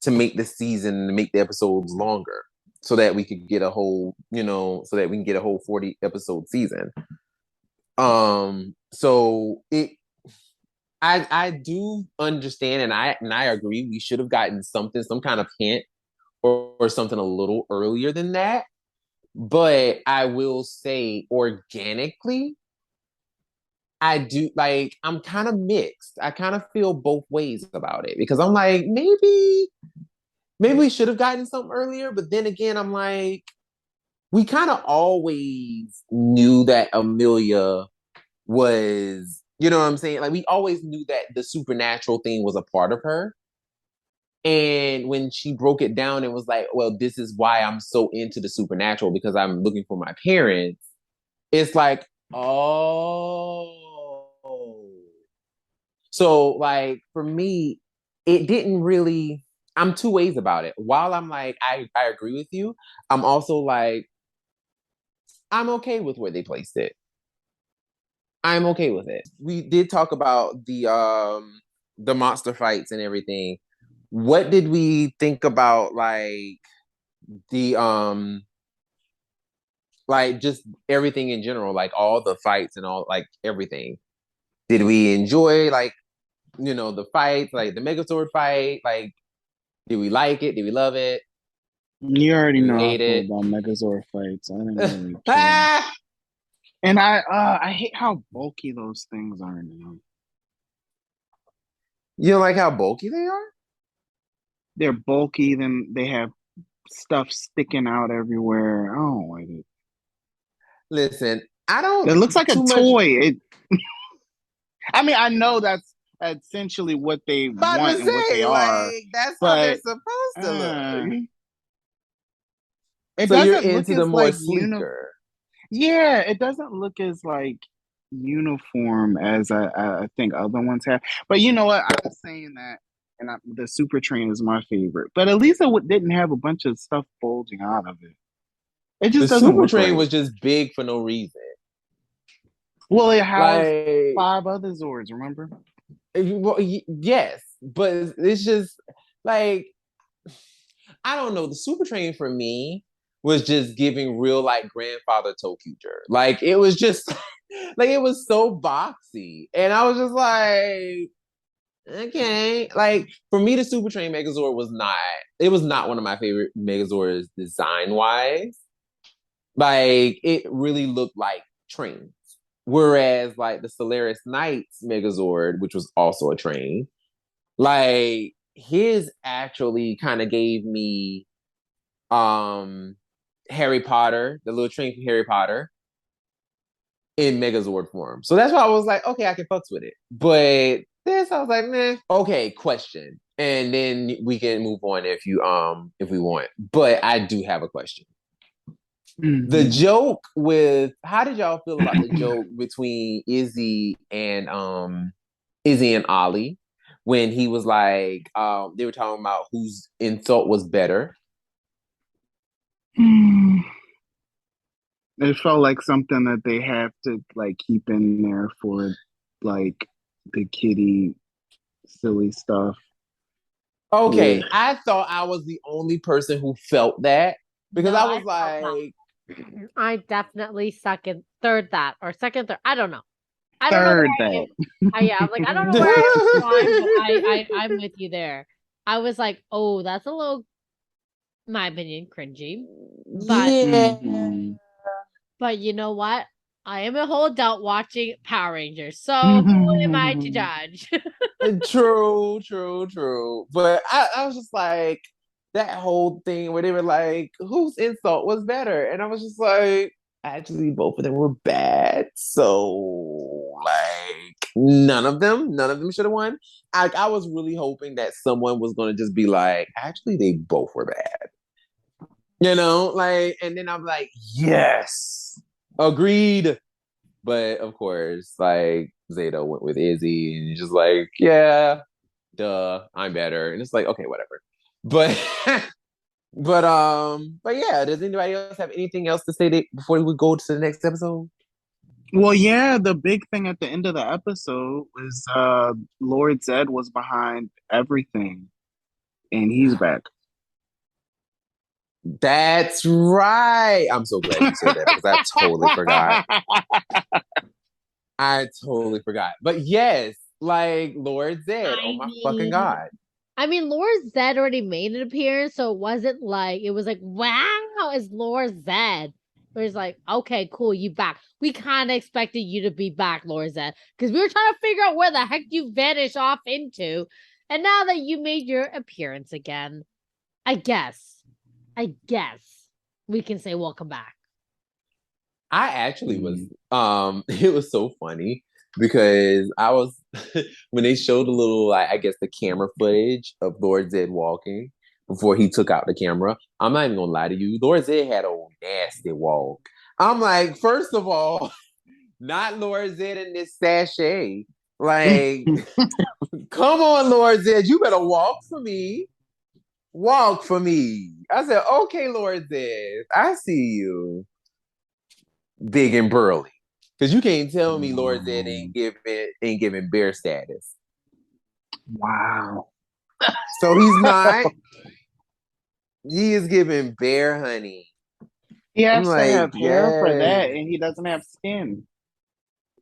to make the season, to make the episodes longer, so that we could get a whole, so that we can get a whole 40 episode season. So I do understand, and I agree. We should have gotten something, some kind of hint, or something a little earlier than that. But I will say, organically, I do like. I'm kind of mixed. I kind of feel both ways about it, because I'm like, maybe we should have gotten something earlier. But then again, I'm like, we kind of always knew that Amelia was, you know what I'm saying? Like we always knew that the supernatural thing was a part of her. And when she broke it down and was like, well, this is why I'm so into the supernatural, because I'm looking for my parents. It's like, oh. So, like, for me, it didn't really, I'm two ways about it. While I'm like, I agree with you, I'm also like, I'm okay with where they placed it. I'm okay with it. We did talk about the monster fights and everything. What did we think about the like just everything in general, like all the fights and all, like everything? Did we enjoy, like, the fights, like the Megazord fight? Like, did we like it? Did we love it? You already Did we know how I hate feel it? about Megazord fights. I didn't really care. Ah! And I hate how bulky those things are now. You don't like how bulky they are? They're bulky, then they have stuff sticking out everywhere. I don't like it. Listen, I It don't looks like a too much toy. I mean, I know that's essentially what they about to want and what they say, are, like, that's how they're but supposed to uh, look. it So you're doesn't look into the as more like sleeker. Yeah, it doesn't look as like uniform as I think other ones have. But you know what? I was saying that, and the Super Train is my favorite. But at least didn't have a bunch of stuff bulging out of it. It The just doesn't super look train right. was just big for no reason. Well, it housed Like, 5 other Zords. Remember? well, yes, but it's just like, I don't know. The super train for me was just giving real like grandfather Tokuger. Like it was just like it was so boxy. And I was just like, okay. Like for me, the Super Train Megazord was not one of my favorite Megazords design wise. Like it really looked like trains. Whereas like the Solaris Knights Megazord, which was also a train, like his actually kind of gave me Harry Potter, the little train from Harry Potter in Megazord form. So that's why I was like, okay, I can fucks with it. But this I was like, nah. Okay, question. And then we can move on if we want. But I do have a question. The Mhm. joke with how did y'all feel about the joke between Izzy and Ollie when he was like they were talking about whose insult was better. It felt like something that they have to like keep in there for like the kitty silly stuff. Ugh. Okay, I thought I was the only person who felt that because No, I I was felt that. like, I definitely second, third that, or second, third. I don't know. I don't know Third where I that. am. Yeah, I'm like, I don't know where I am drawing, but I'm with you there. I was like, oh, that's a little, my opinion, cringy. But yeah, Mhm. you know what? I am a whole adult watching Power Rangers, so who am I to judge? true, true, true. But I was just like that whole thing where they were like, whose insult was better? And I was just like, actually, both of them were bad. So like none of them should have won. I was really hoping that someone was gonna just be like, actually, they both were bad. Like, and then I'm like, yes, agreed. But of course, like Zato went with Izzy, and just like, yeah, duh, I'm better. And it's like, okay, whatever. But but yeah, does anybody else have anything else to say before we go to the next episode? Well, yeah, the big thing at the end of the episode was Lord Zed was behind everything, and he's back. That's right. I'm so glad you said that because I totally forgot. I totally forgot. But yes, like Lord Zed. Oh I my fucking mean, god. Lord Zed already made an appearance, so it was like, wow, it's Lord Zed. Where it's like, okay, cool, you back. We kind of expected you to be back, Lord Zed, because we were trying to figure out where the heck you vanished off into. And now that you made your appearance again, I guess we can say welcome back. I actually was it was so funny because I was when they showed a little like I guess the camera footage of Lord Zed walking before he took out the camera. I'm not even gonna lie to you. Lord Zed had a nasty walk. I'm like, first of all, not Lord Zed in this sachet. Like, come on, Lord Zed, you better walk for me. Walk for me. I said, okay, Lord Zed, I see you big and burly. Because you can't tell me Lord Zed ain't giving bear status. Wow. So he's not. He is giving bear honey. He I'm has to like, have hair for yes. that, and he doesn't have skin.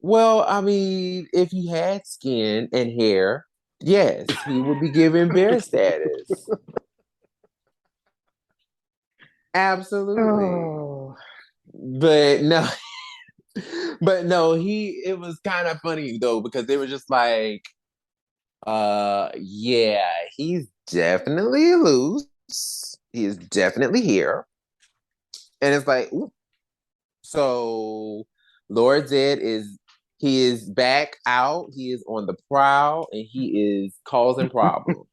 Well, I mean, if he had skin and hair, yes, he would be giving bear status. Absolutely. Oh. But no, but no, it was kind of funny though, because they were just like, yeah, he's definitely loose. He is definitely here. And it's like, ooh. So Lord Zed he is back out. He is on the prowl and he is causing problems.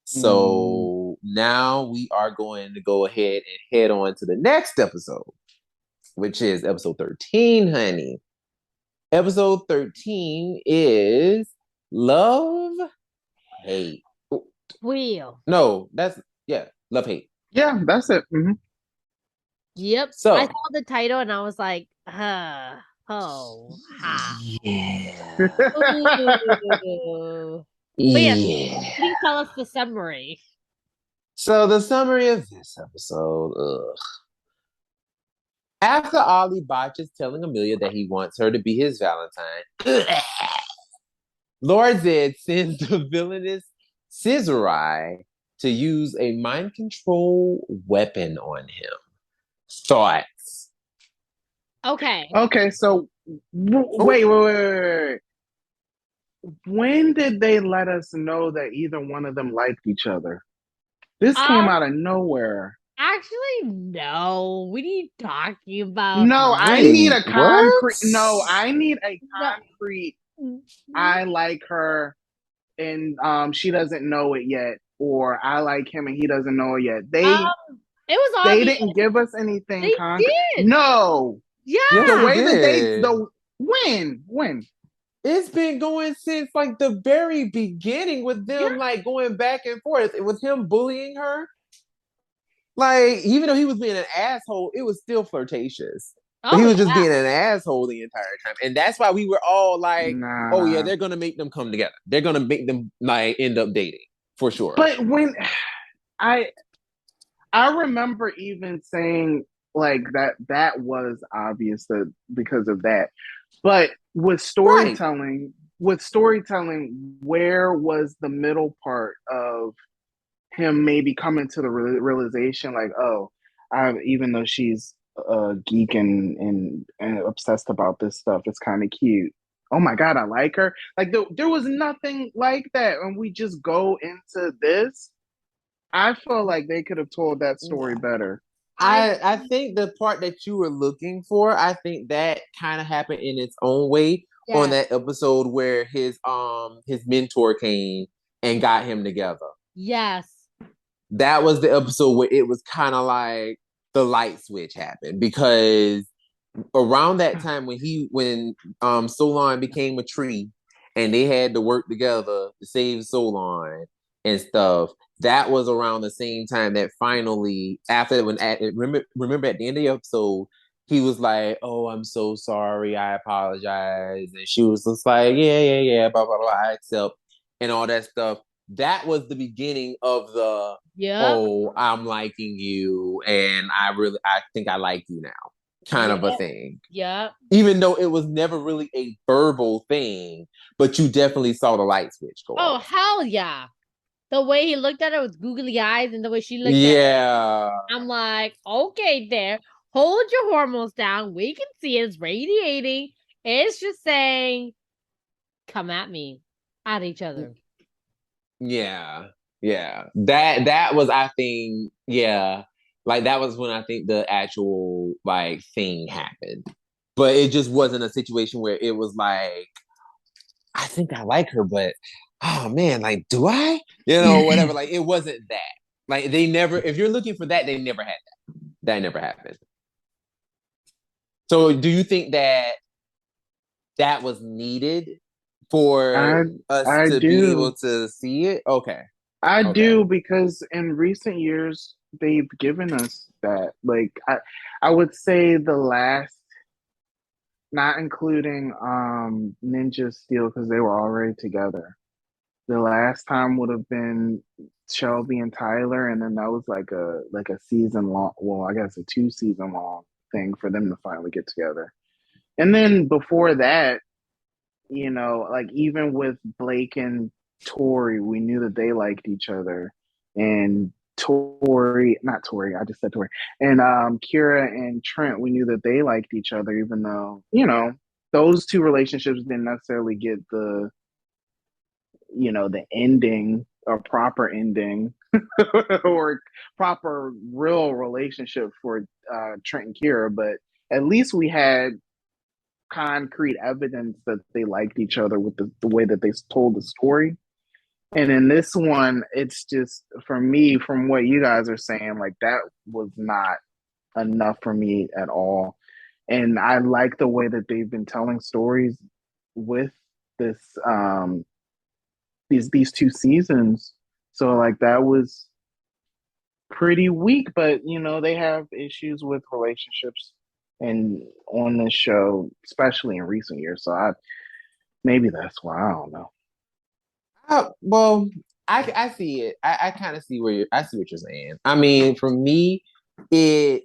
Mm. So now we are going to go ahead and head on to the next episode, which is episode 13, honey. Episode 13 is Love Hate. Wheel. No, yeah, Love Hate. Yeah, that's it. Yep. I So, saw the title and I was like, oh, ha. yeah. Ooh. But yes, Yeah. please tell us the summary. So the summary of this episode, ugh. After Ollie botches telling Amelia that he wants her to be his Valentine, Lord Zed sends the villainous Scissorai to use a mind control weapon on him. Thoughts? Okay. Okay, so Oh, wait. When did they let us know that either one of them liked each other? This came Um, out of nowhere. actually, no. What are you talking about? No, I need wait, a what? concrete. No, I need a No. concrete. I like her, and she doesn't know it yet, or I like him and he doesn't know it yet. They It was they obvious. didn't give us anything They concrete. did. No, Yes, the Yeah. they way that they did. the when It's been going since like the very beginning with Yeah. them like going back and forth with him bullying her. Like, even though he was being an asshole, it was still flirtatious. But Oh he was just yeah. being an asshole the entire time. And that's why we were all like, oh yeah, nah. they're gonna make them come together. They're gonna make them like end up dating for sure. But when I I remember even saying like that was obvious that because of that. But Right. with storytelling, where was the middle part of him maybe coming to the realization like, oh, even though she's a geek and obsessed about this stuff, it's kind of cute. Oh my god, I like her. Like there was nothing like that, and we just go into this. I feel like they could have told that story better. I I think the part that you were looking for, I think that kind of happened in its own way on yeah. that episode where his mentor came and got him together. Yes. That was the episode where it was kind of like the light switch happened because around that time when Solon became a tree and they had to work together to save Solon and stuff. That was around the same time that finally after when remember at the end of the episode he was like, "Oh, I'm so sorry. I apologize." And she was just like, "Yeah, blah blah blah. I accept," and all that stuff. That was the beginning of the Yep. "Oh, I'm liking you, and I think I like you now" kind of a Yep. thing. Yep. Even though it was never really a verbal thing, but you definitely saw the light switch go Oh off. hell yeah. The way he looked at her with googly eyes and the way she looked at Yeah. I'm like, okay, there. Hold your hormones down. We can see it's radiating. It's just saying, come at me, at each other. Yeah. Yeah. That was I think, yeah. Like that was when I think the actual like thing happened. But it just wasn't a situation where it was like, I think I like her, but oh man, like, do I? Whatever. Like it wasn't that. Like they never, if you're looking for that, they never had that. That never happened. So do you think that that was needed for I us I to be do. able to see it? Okay. I Okay. do because in recent years they've given us that. Like I would say the last, not including Ninja Steel because they were already together. The last time would have been Shelby and Tyler, and then that was like a season long. Well, I guess a 2 season long thing for them to finally get together. And then before that, like even with Blake and Tori, we knew that they liked each other. And Tori, not Tori, I just said Tori. And Kira and Trent, we knew that they liked each other, even though, those two relationships didn't necessarily get the ending or proper ending or proper real relationship for Trent and Kira, but at least we had concrete evidence that they liked each other with the way that they told the story. And in this one, it's just for me, from what you guys are saying, like that was not enough for me at all. And I like the way that they've been telling stories with this these 2 seasons. So like that was pretty weak, but they have issues with relationships and on this show, especially in recent years. So maybe that's why I don't know. Well, I see it. I kind of see I see what you're saying. I mean, for me, it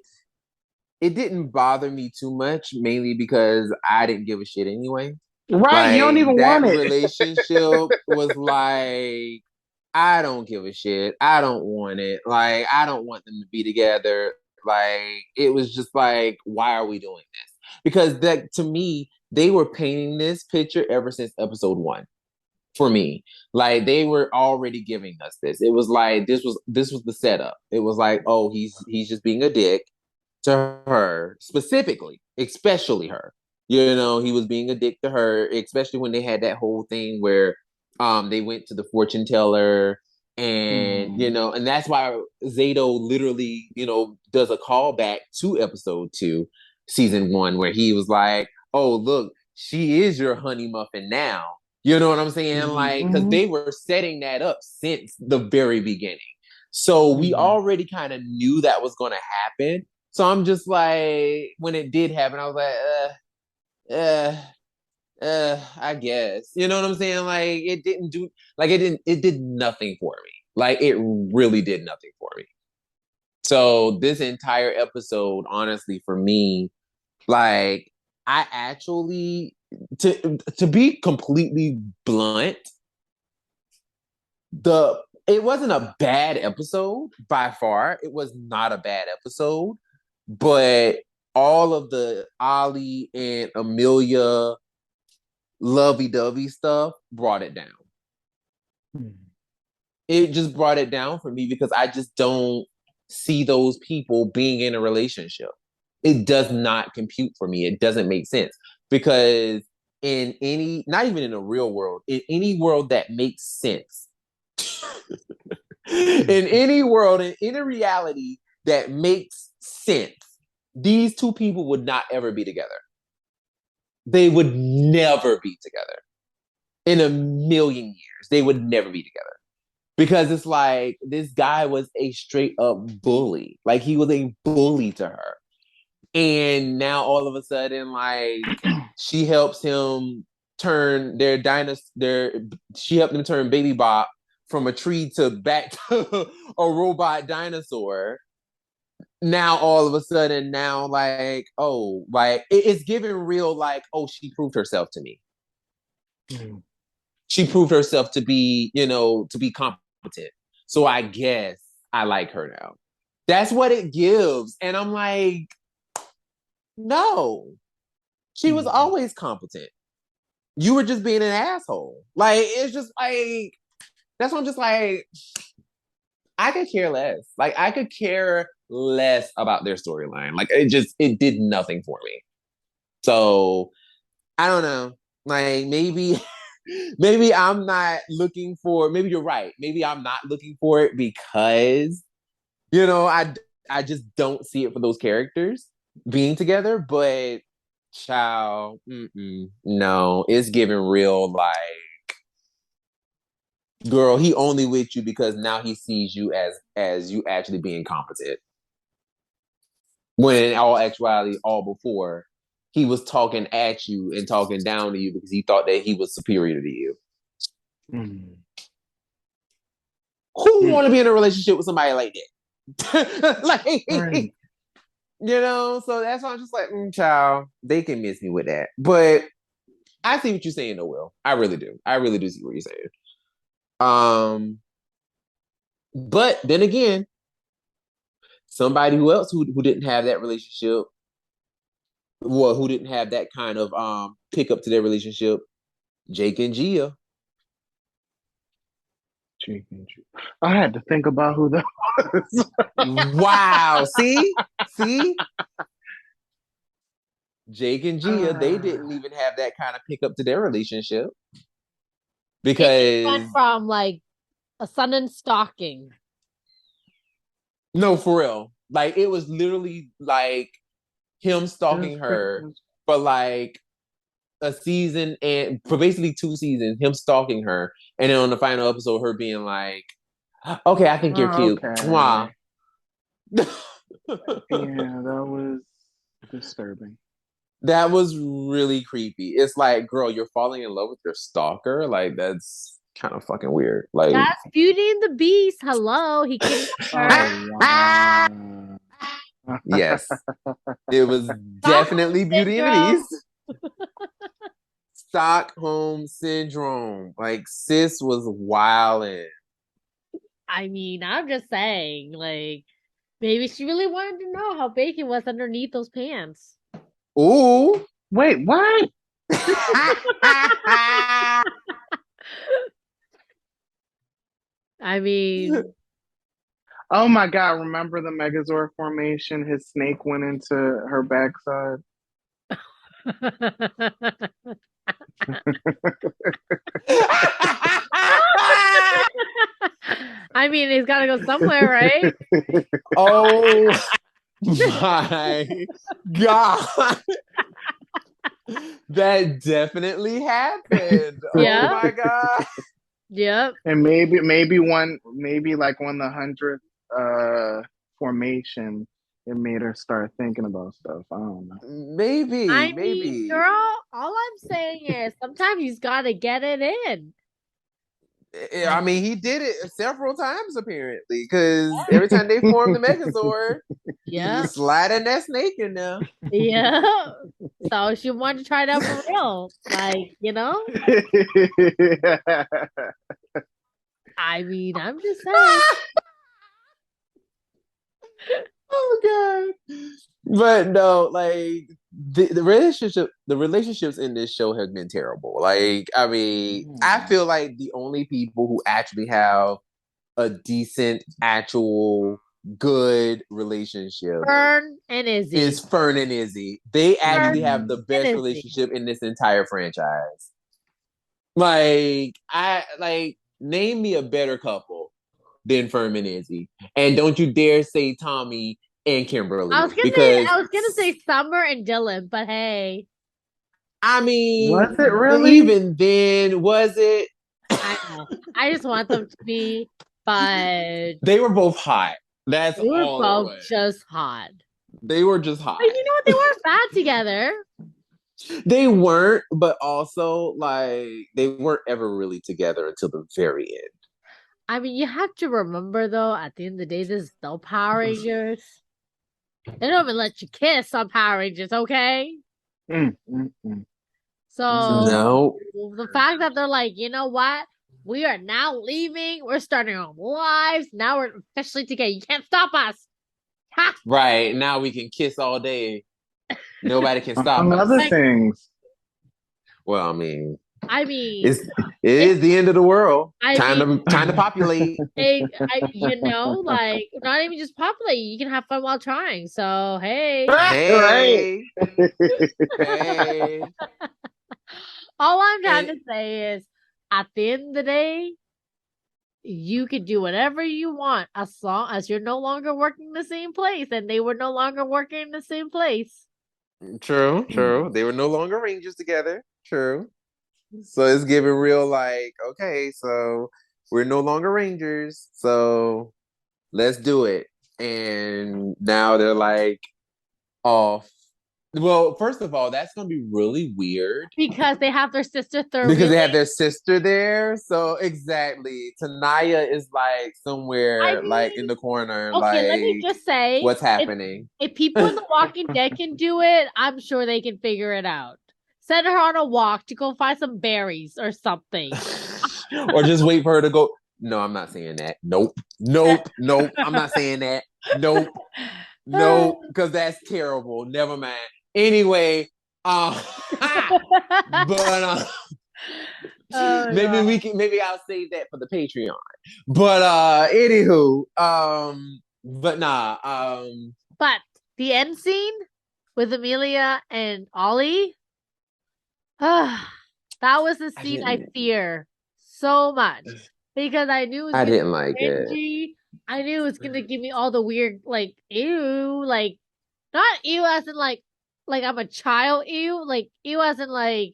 it didn't bother me too much, mainly because I didn't give a shit anyway. Right, you don't Like even that want it. relationship was like, I don't give a shit. I don't want it. Like, I don't want them to be together. Like, it was just like, why are we doing this? Because that to me, they were painting this picture ever since episode one for me. Like they were already giving us this. It was like this was the setup. It was like, oh, he's just being a dick to her specifically, especially her. You know, he was being a dick to her, especially when they had that whole thing where they went to the fortune teller and you know, and that's why Zato literally, you know, does a callback to episode 2, season 1, where he was like, "Oh, look, she is your honey muffin now." You know what I'm saying? Like, because they were setting that up since the very beginning. So we already kind of knew that was going to happen. So I'm just like, when it did happen, I was like, I guess. You know what I'm saying? Like, it didn't do, like, it did nothing for me. Like, it really did nothing for me. So this entire episode, honestly, for me, like, I actually, to be completely blunt, it wasn't a bad episode by far. It was not a bad episode, but all of the Ollie and Amelia lovey-dovey stuff brought it down. It just brought it down for me because I just don't see those people being in a relationship. It does not compute for me. It doesn't make sense because in any, not even in a real world, in any world that makes sense, in any world, in any reality that makes sense, these two people would not ever be together. They would never be together. In a million years, they would never be together. Because it's like this guy was a straight up bully. Like he was a bully to her. And now all of a sudden, like she helps him turn she helped him turn Baby Bop from a tree to back to a robot dinosaur. Now all of a sudden, now like, oh, like it's giving real like, oh, she proved herself to me. She proved herself to be, you know, to be competent. So I guess I like her now. That's what it gives. And I'm like, no, she was always competent. You were just being an asshole. Like, it's just like, that's what I'm just like, I could care less. Like, I could care less about their storyline. Like, it did nothing for me. So, I don't know. Like, maybe I'm not looking for, maybe you're right. Maybe I'm not looking for it because, you know, I just don't see it for those characters being together. But, child, no, it's giving real like, girl, he only with you because now he sees you as you actually being competent. When in all actuality, all before, he was talking at you and talking down to you because he thought that he was superior to you. Who want to be in a relationship with somebody like that? Like, right. You know, so that's why I'm just like, child, they can miss me with that. But I see what you're saying, though, Will. I really do. I really do see what you're saying. But then again, somebody who didn't have that relationship, well, who didn't have that kind of pickup to their relationship, Jake and Gia. Jake and Gia. I had to think about who that was. Wow. See? Jake and Gia, they didn't even have that kind of pickup to their relationship. Because it went from like a sudden stalking. No, for real. Like it was literally like him stalking her for like a season and for basically 2 seasons, him stalking her, and then on the final episode, her being like, "Okay, I think you're cute." Okay. Mwah. Yeah, that was disturbing. That was really creepy. It's like, girl, you're falling in love with your stalker. Like that's kind of fucking weird. Like that's Beauty and the Beast. Hello, he kidnapped her. Oh, wow. Yes, it was Stockholm definitely Beauty and the syndrome. Beast. Stockholm syndrome. Like sis was wildin'. I mean, I'm just saying, like, maybe she really wanted to know how bacon was underneath those pants. Ooh. Wait, what? I mean, Oh my God, remember the Megazord formation? His snake went into her backside. I mean, he's got to go somewhere, right? Oh my God. That definitely happened. Oh Yeah. my God. Yep. And maybe like on the 100th formation, it made her start thinking about stuff. I don't know. Maybe, I mean, maybe. girl, all I'm saying is sometimes you've got to get it in. I mean, he did it several times apparently, because every time they formed the Megazord, he Yeah. just sliding that snake in there. Yeah. So she wanted to try it out for real. Like, I mean, I'm just saying. Oh God. But no, like the relationships in this show have been terrible. Like, I mean, I feel like the only people who actually have a decent, actual, good relationship Fern and is Izzy. Fern and Izzy. They actually Fern have the and best Izzy. relationship in this entire franchise. Like, name me a better couple than Fern and Izzy. And don't you dare say Tommy and Kimberly, because I was gonna say Summer and Dylan, but hey, I Was it mean, really? even then, was it? I know. I just want them to be, but They were both hot. That's they were all it both was. just hot. They were just But hot. you know what? They weren't bad together. They weren't, but also like they weren't ever really together until the very end. I mean, you have to remember though, at the end of the day, this is still Power Rangers. They don't even let you kiss on Power Rangers, okay? Mm, mm, mm. So No. the fact that they're like, you know what? We are now leaving. We're starting our lives. Now we're officially together. You can't stop us. Ha! Right. Now we can kiss all day. Nobody can stop Among other us. Like, things. Well, I mean, I mean, it is the end of the world. I mean, Time to populate. like not even just populate. You can have fun while trying. So hey, Right. Hey. Hey. all I'm trying And to say is, at the end of the day, you could do whatever you want as long as you're no longer working in the same place, and they were no longer working in the same place. true, true. They were no longer Rangers together. True. So it's giving real like, okay, so we're no longer Rangers, so let's do it. And now they're like off. Well, first of all, that's gonna be really weird Because they have their sister third because they have wheeling. their sister there. So exactly, Tanaya is like I somewhere like in mean, the corner, okay, let me like just say, what's happening? if people in The Walking Dead can do it, I'm sure they can figure it out. Send her on a walk to go find some berries or something. Or just wait for her to go. No, I'm not saying that. Nope. Nope. Nope. I'm not saying that. Nope. Nope. Because that's terrible. Never mind. Anyway, but Oh god. maybe I'll save that for the Patreon. But anywho, but nah, But the end scene with Amelia and Ollie, that was the I scene I didn't fear so much because I knew it was I gonna didn't be like it. cringy. I knew it was gonna give me all the weird, like, ew, like, not ew as in like I'm a child ew, like ew as in like,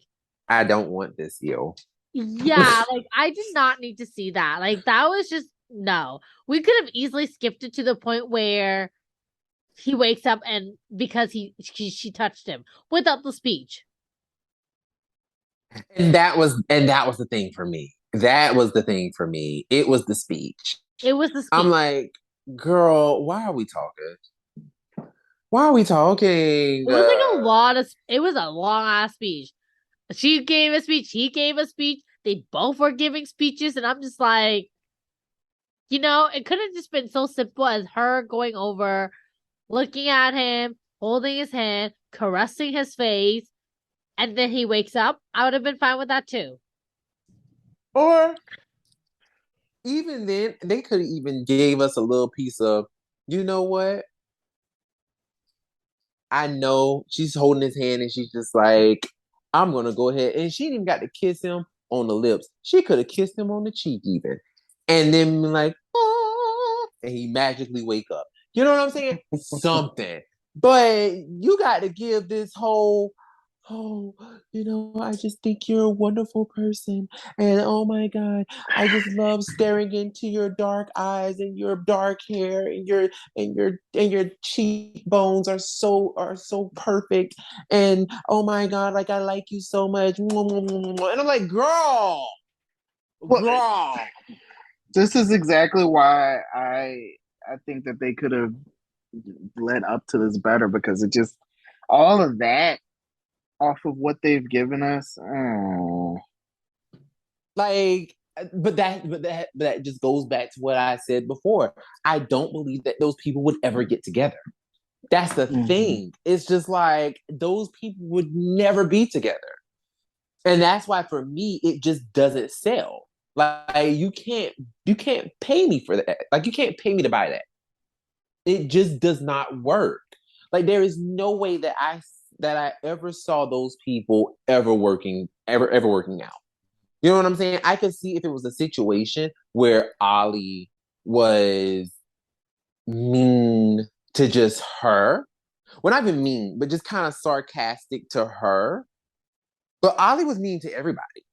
I don't want this, yo. yeah, like I did not need to see that. Like that was just no. We could have easily skipped it to the point where he wakes up and because she touched him without the speech. And that was the thing for me. That was the thing for me. It was the speech. It was the I'm speech. like, girl, why are we talking? Why are we talking? It was like a lot of. It was a long ass speech. She gave a speech. He gave a speech. They both were giving speeches, and I'm just like, it could have just been so simple as her going over, looking at him, holding his hand, caressing his face, and then he wakes up. I would have been fine with that too. Or even then, they could have even gave us a little piece of, you know what? I know she's holding his hand and she's just like, I'm gonna go ahead. And she didn't even got to kiss him on the lips. She could have kissed him on the cheek even. And then like, oh, and he magically wake up. You know what I'm saying? Something. But you got to give this whole, oh, I just think you're a wonderful person. And oh my God, I just love staring into your dark eyes and your dark hair and your cheekbones are so perfect. And oh my God, like I like you so much. And I'm like, Well, girl. this is exactly why I think that they could have led up to this better because it just all of that off of what they've given us. Oh. Like, but that just goes back to what I said before. I don't believe that those people would ever get together. That's the Mhm. thing. It's just like those people would never be together. And that's why for me it just doesn't sell. Like you can't pay me for that. Like you can't pay me to buy that. It just does not work. Like there is no way that I ever saw those people ever working out. You know what I'm saying? I could see if it was a situation where Ollie was mean to just her. Well, not even mean, but just kind of sarcastic to her. But Ollie was mean to everybody.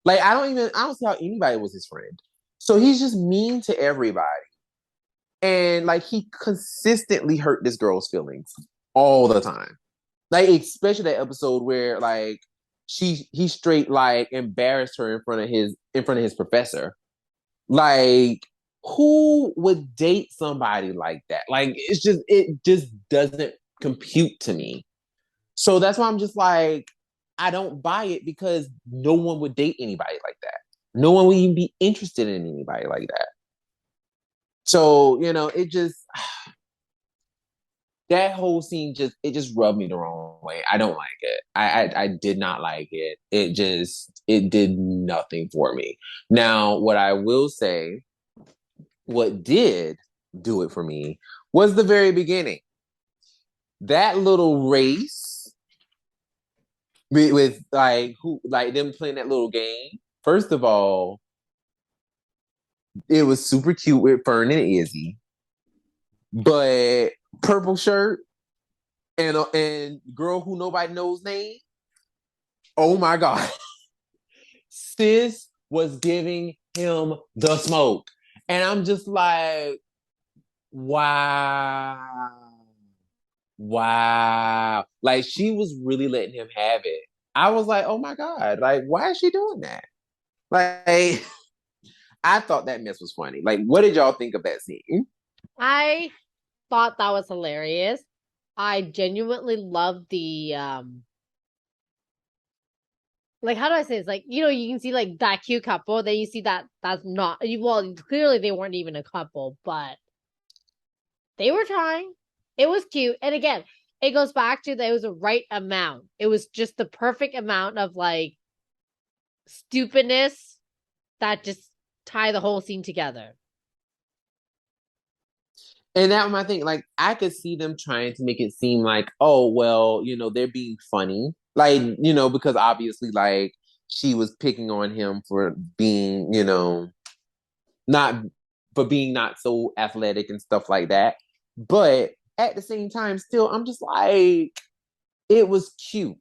Like I don't see how anybody was his friend. So he's just mean to everybody. And like he consistently hurt this girl's feelings all the time. Like especially that episode where like he straight like embarrassed her in front of his professor. Like who would date somebody like that? Like it just doesn't compute to me. So that's why I'm just like I don't buy it because no one would date anybody like that. No one would even be interested in anybody like that. So, it just that whole scene just rubbed me the wrong way. I don't like it. I did not like it. It did nothing for me. Now, what I will say, what did do it for me was the very beginning. That little race with like who like them playing that little game. First of all, it was super cute with Fern and Izzy, but purple shirt and girl who nobody knows name. Oh my god, sis was giving him the smoke, and I'm just like, wow, wow. Like she was really letting him have it. I was like, oh my god, like why is she doing that? Like I thought that mess was funny. Like, what did y'all think of that scene? I thought that was hilarious. I genuinely loved the like how do I say this? Like, you can see like that cute couple, then you see that's not well, clearly they weren't even a couple, but they were trying. It was cute. And again, it goes back to that it was a right amount. It was just the perfect amount of like stupidness that just tie the whole scene together. And that was my thing. Like, I could see them trying to make it seem like, oh, well, they're being funny. Like, because obviously, like, she was picking on him for being, not, for being not so athletic and stuff like that. But at the same time, still, I'm just like, it was cute.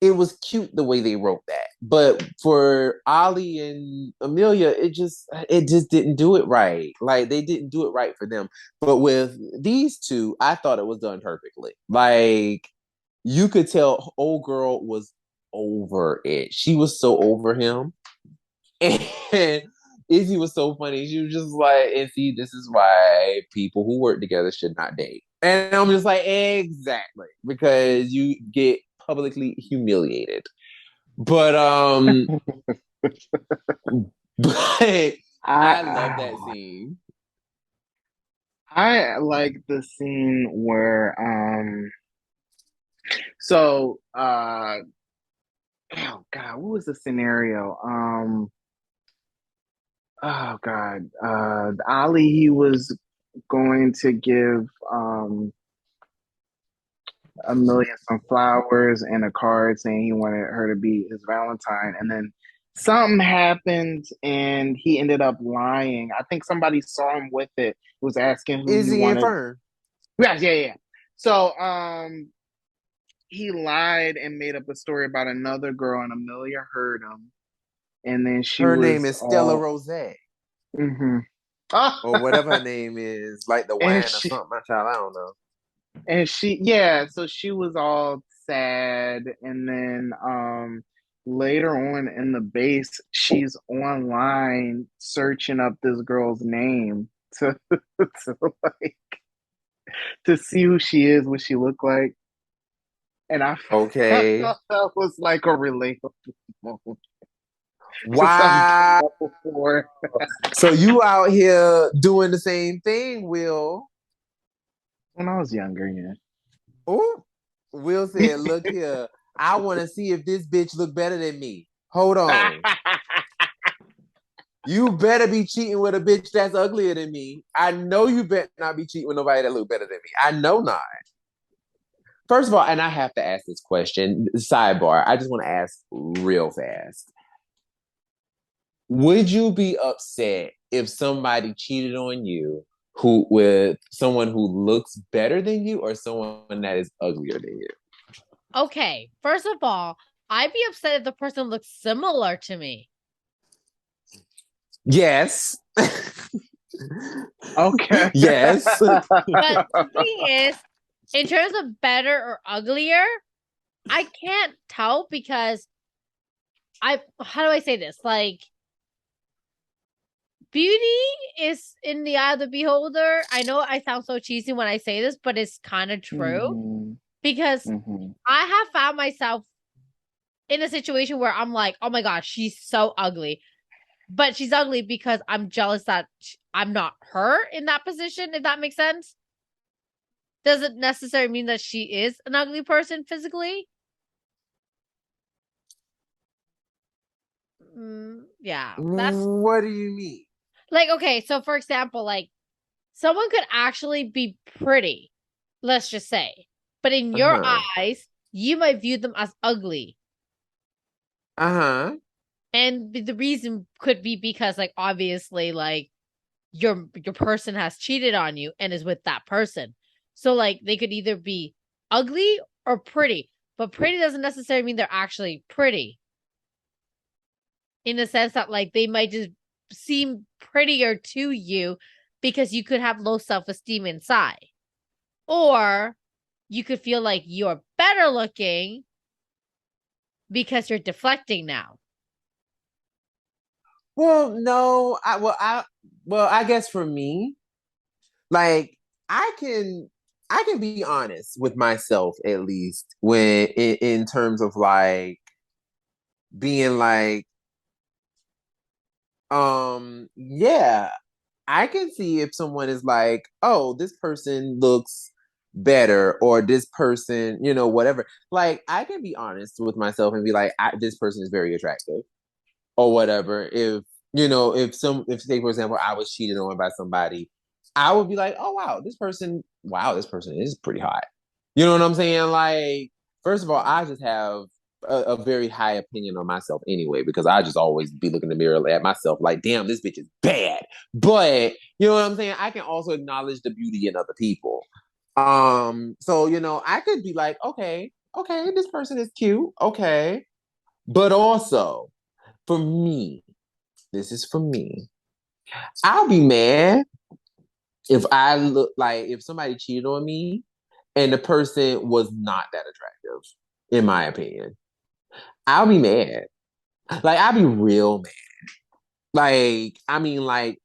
It was cute the way they wrote that. But for Ali and Amelia, it just didn't do it right. Like they didn't do it right for them. But with these two, I thought it was done perfectly. Like you could tell old girl was over it. She was so over him. And Izzy was so funny. She was just like, and see, this is why people who work together should not date. And I'm just like, exactly, because you get publicly humiliated. But but I love that I scene. I like the scene where so oh God, what was the scenario? Oh God, Ali, he was going to give Amelia some flowers and a card saying he wanted her to be his Valentine, and then something happened and he ended up lying. I think somebody saw him with it, was asking who he Izzy and wanted. Fern. Yes, yeah, yeah. So he lied and made up a story about another girl, and Amelia heard him, and then she Her name was is Stella all Rose, mm-hmm. or whatever her name is, like the and wine or she something. My child, I don't know. and she yeah, so she was all sad, and then later on in the base, she's online searching up this girl's name to to like to see who she is, what she looked like. And I Okay. thought that was like a relatable moment to something Wow. done before. So you out here doing the same thing, Will? When I was younger, yeah. Oh, Will said, "Look here, I want to see if this bitch look better than me. Hold on, you better be cheating with a bitch that's uglier than me. I know you better not be cheating with nobody that look better than me. I know not. First of all, and I have to ask this question. Sidebar. I just want to ask real fast. Would you be upset if somebody cheated on you who with someone who looks better than you or someone that is uglier than you? Okay, first of all, I'd be upset if the person looks similar to me. Yes. Okay. Yes. But the thing is, in terms of better or uglier, I can't tell because how do I say this? Like, beauty is in the eye of the beholder. I know I sound so cheesy when I say this, but it's kind of true hmm because hmm I have found myself in a situation where I'm like, oh my gosh, she's so ugly. But she's ugly because I'm jealous that I'm not her in that position, if that makes sense. Doesn't necessarily mean that she is an ugly person physically. Yeah, that's What do you mean? like, okay, so for example, like someone could actually be pretty, let's just say, but in your Uh-huh. eyes, you might view them as ugly. Uh-huh. And the reason could be because, like, obviously, like your person has cheated on you and is with that person. So like they could either be ugly or pretty, but pretty doesn't necessarily mean they're actually pretty. In the sense that like they might just seem prettier to you because you could have low self-esteem inside. Or you could feel like you're better looking because you're deflecting now. Well, no. I guess for me, like I can I can be honest with myself at least when in terms of like being like yeah, I can see if someone is like, oh, this person looks better or this person, whatever. Like, I can be honest with myself and be like, this person is very attractive or whatever. If say, for example, I was cheated on by somebody, I would be like, oh, wow, this person is pretty hot. You know what I'm saying? Like, first of all, I just have a very high opinion on myself anyway, because I just always be looking in the mirror at myself like, damn, this bitch is bad. But you know what I'm saying? I can also acknowledge the beauty in other people. So I could be like, okay, this person is cute, okay. But also, for me, this is for me. I'll be mad if I look like if somebody cheated on me and the person was not that attractive, in my opinion. I'll be mad. Like I'll be real mad. Like I mean, like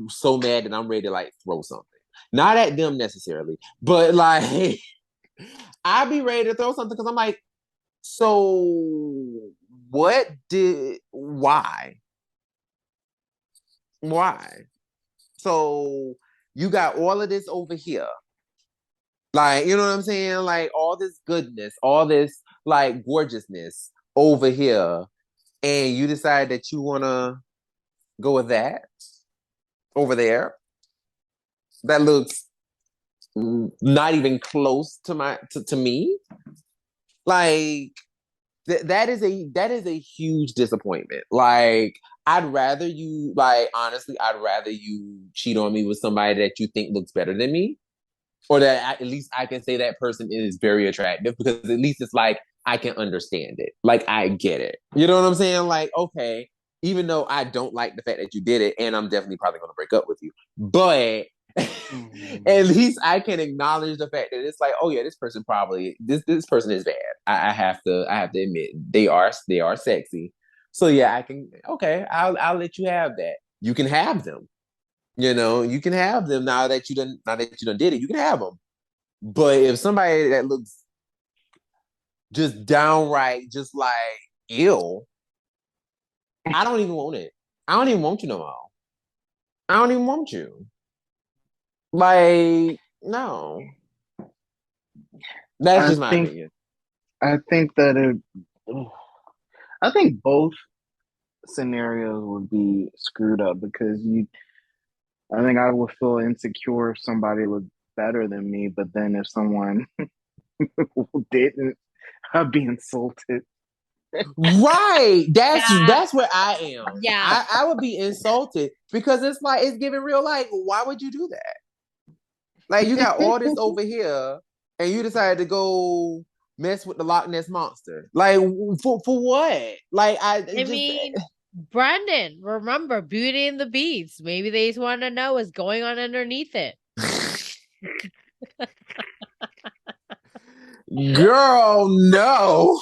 so mad that I'm ready to like throw something. Not at them necessarily, but like I'd be ready to throw something because I'm like, so why? Why? So you got all of this over here. Like, you know what I'm saying? Like all this goodness, all this like gorgeousness over here. And you decide that you wanna go with that over there. That looks not even close to to me. Like that is a huge disappointment. Like I'd rather you like honestly, I'd rather you cheat on me with somebody that you think looks better than me, or that at least I can say that person is very attractive because at least it's like I can understand it. Like I get it. You know what I'm saying? Like okay, even though I don't like the fact that you did it, and I'm definitely probably going to break up with you, but at least I can acknowledge the fact that it's like, oh yeah, this person probably this person is bad. I have to admit they are sexy. So yeah, I can okay, I'll let you have that. You can have them. You know, you can have them now that you done did it, you can have them. But if somebody that looks just downright just like ill, I don't even want it. I don't even want you no more. I don't even want you. Like, no. That's I just my think opinion. I think that I think both scenarios would be screwed up because you I think I would feel insecure if somebody looked better than me, but then if someone didn't, I'd be insulted. Right. Yeah, That's where I am. yeah. I would be insulted because it's like it's giving real life. Why would you do that? Like you got all this over here and you decided to go mess with the Loch Ness monster. Like for what? Like I I just mean, Brandon, remember Beauty and the Beast. Maybe they just want to know what's going on underneath it. girl, no.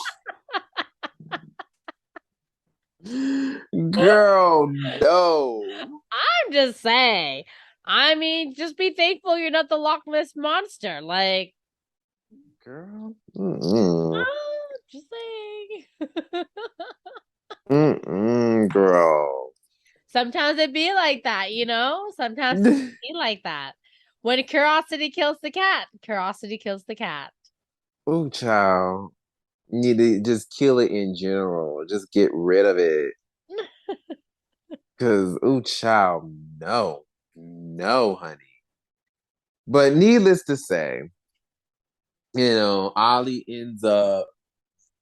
Girl, no. I'm just saying. I mean, just be thankful you're not the Loch Ness monster. Like, Girl. Mm-mm. just saying. Mm-mm, girl. Sometimes it be like that, you know? Sometimes it be like that. When curiosity kills the cat, curiosity kills the cat. Ooh, child. You need to just kill it in general. Just get rid of it. Cause ooh, child, no. No, honey. But needless to say, Ollie ends up,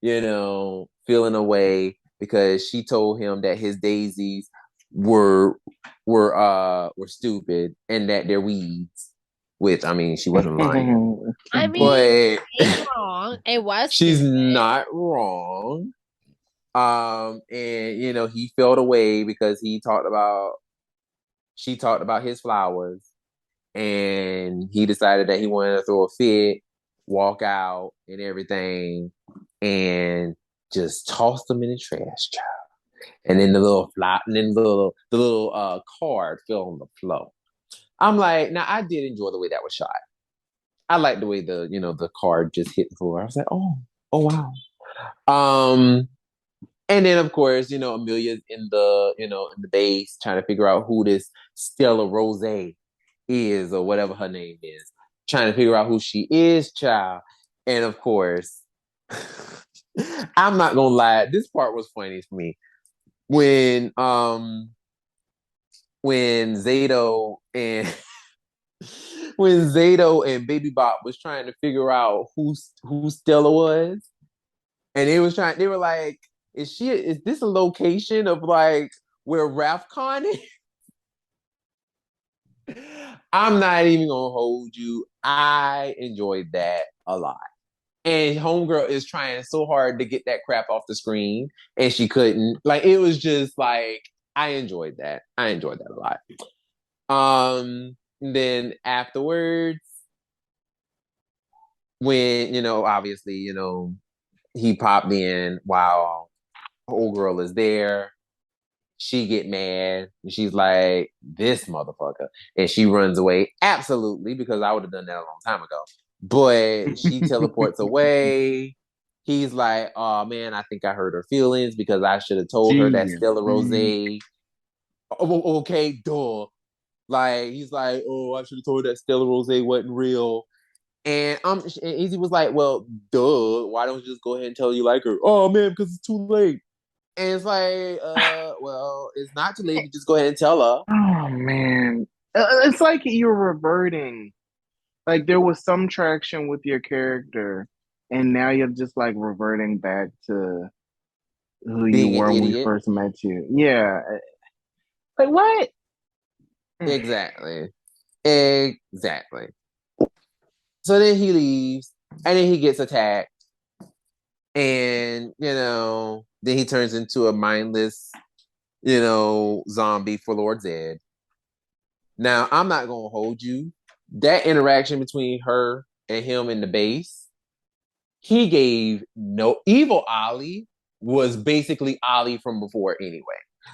feeling away because she told him that his daisies were were stupid and that they're weeds. Which I mean, she wasn't lying. I mean, But ain't wrong. It was she's stupid. not wrong. And he felt away because she talked about his flowers, and he decided that he wanted to throw a fit, walk out, and everything, and just toss them in the trash, child. And then the little card fell on the floor. I'm like, now I did enjoy the way that was shot. I like the way the card just hit the floor. I was like, oh wow. Um, And then, of course, Amelia's in the base trying to figure out who this Stella Rose is or whatever her name is, trying to figure out who she is, child. And of course, I'm not gonna lie, this part was funny for me when when Zato and when Zato and Baby Bop was trying to figure out who Stella was, and they were like, is this a location of like where RAFCON is? I'm not even gonna hold you. I enjoyed that a lot. And Homegirl is trying so hard to get that crap off the screen, and she couldn't. Like it was just like I enjoyed that. I enjoyed that a lot. Then afterwards, when obviously, he popped in while old girl is there. She get mad. And she's like, this motherfucker. And she runs away. Absolutely, because I would have done that a long time ago. But she teleports away. He's like, oh man, I think I hurt her feelings because I should have told her that Gee. Stella Rose. Okay, duh. Like, he's like, oh, I should have told her that Stella Rose wasn't real. And Easy was like, well, duh, why don't you just go ahead and tell you like her? Oh man, because it's too late. And it's like, well, it's not too late. You just go ahead and tell her. Oh man. It's like you're reverting. Like there was some traction with your character, and now you're just like reverting back to who you Being an were when we idiot. first met you. Yeah. Like what? Exactly. Exactly. So then he leaves, and then he gets attacked. And, then he turns into a mindless, zombie for Lord Zed. Now, I'm not going to hold you. That interaction between her and him in the base, he gave no. Evil Ollie was basically Ollie from before anyway.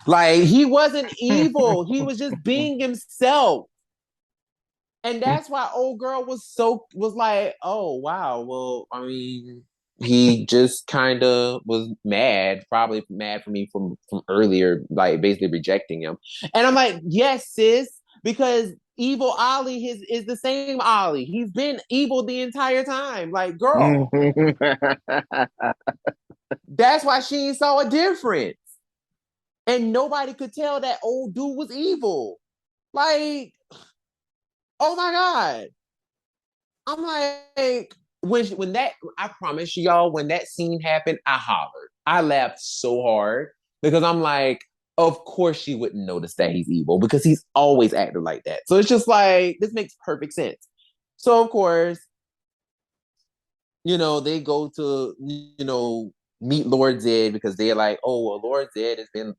Like, he wasn't evil. He was just being himself. And that's why old girl was like, oh wow, well, I mean, he just kind of was mad, probably mad for me from earlier, like basically rejecting him. And I'm like, yes, sis, because evil Ollie is the same Ollie. He's been evil the entire time. Like, girl, that's why she saw a difference. And nobody could tell that old dude was evil. Like, oh my God. I'm like, when that, I promise you, y'all, when that scene happened, I hollered. I laughed so hard because I'm like, of course she wouldn't notice that he's evil because he's always acted like that. So it's just like, this makes perfect sense. So of course, they go to, meet Lord Zed because they're like, oh, well, Lord Zed has been,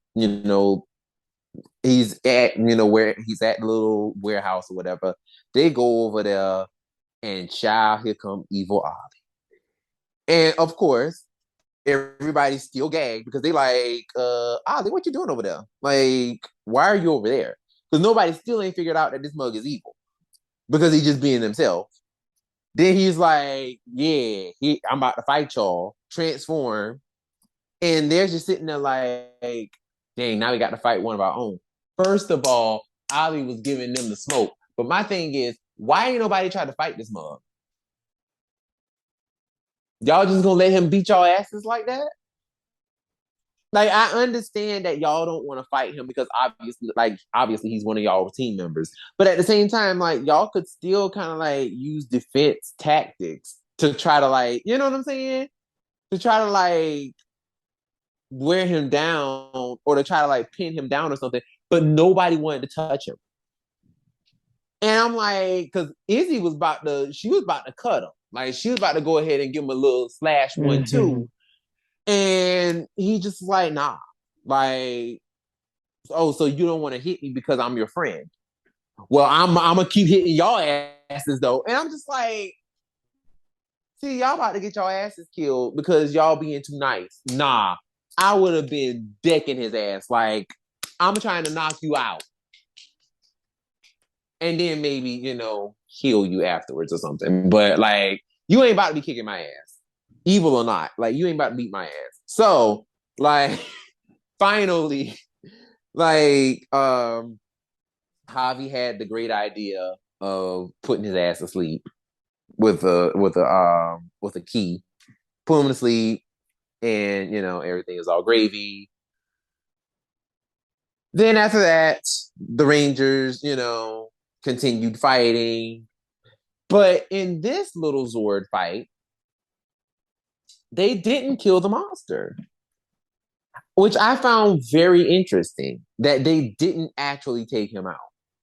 he's at, where he's at the little warehouse or whatever. They go over there and child, here come evil Ollie. And of course, everybody's still gagged because they like, Ollie, what you doing over there? Like, why are you over there? Because nobody still ain't figured out that this mug is evil because he's just being himself. Then he's like, yeah, I'm about to fight y'all, transform. And they're just sitting there like, dang, now we got to fight one of our own. First of all, Ollie was giving them the smoke. But my thing is, why ain't nobody try to fight this mug? Y'all just gonna let him beat y'all asses like that? Like, I understand that y'all don't want to fight him because obviously he's one of y'all team members. But at the same time, like, y'all could still kind of like use defense tactics to try to like, you know what I'm saying? To try to like wear him down or to try to like pin him down or something. But nobody wanted to touch him. And I'm like, because she was about to cut him. Like, she was about to go ahead and give him a little slash 1-2. And he just like, nah. Like, oh, so you don't want to hit me because I'm your friend. Well, I'm gonna keep hitting y'all asses though. And I'm just like, see, y'all about to get y'all asses killed because y'all being too nice. Nah. I would have been decking his ass. Like, I'm trying to knock you out. And then maybe, heal you afterwards or something. But like, you ain't about to be kicking my ass. Evil or not. Like, you ain't about to beat my ass. So, like, finally, like, Javi had the great idea of putting his ass to sleep with a key. Put him to sleep, and everything is all gravy. Then after that, the Rangers, continued fighting. But in this little Zord fight, they didn't kill the monster, which I found very interesting that they didn't actually take him out.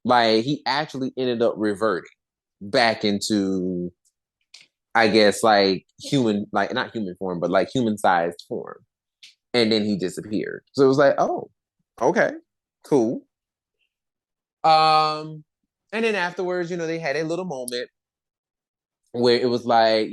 Like, he actually ended up reverting back into, I guess, like human, like not human form, but like human sized form. And then he disappeared. So it was like, oh, okay, cool. And then afterwards, they had a little moment where it was like,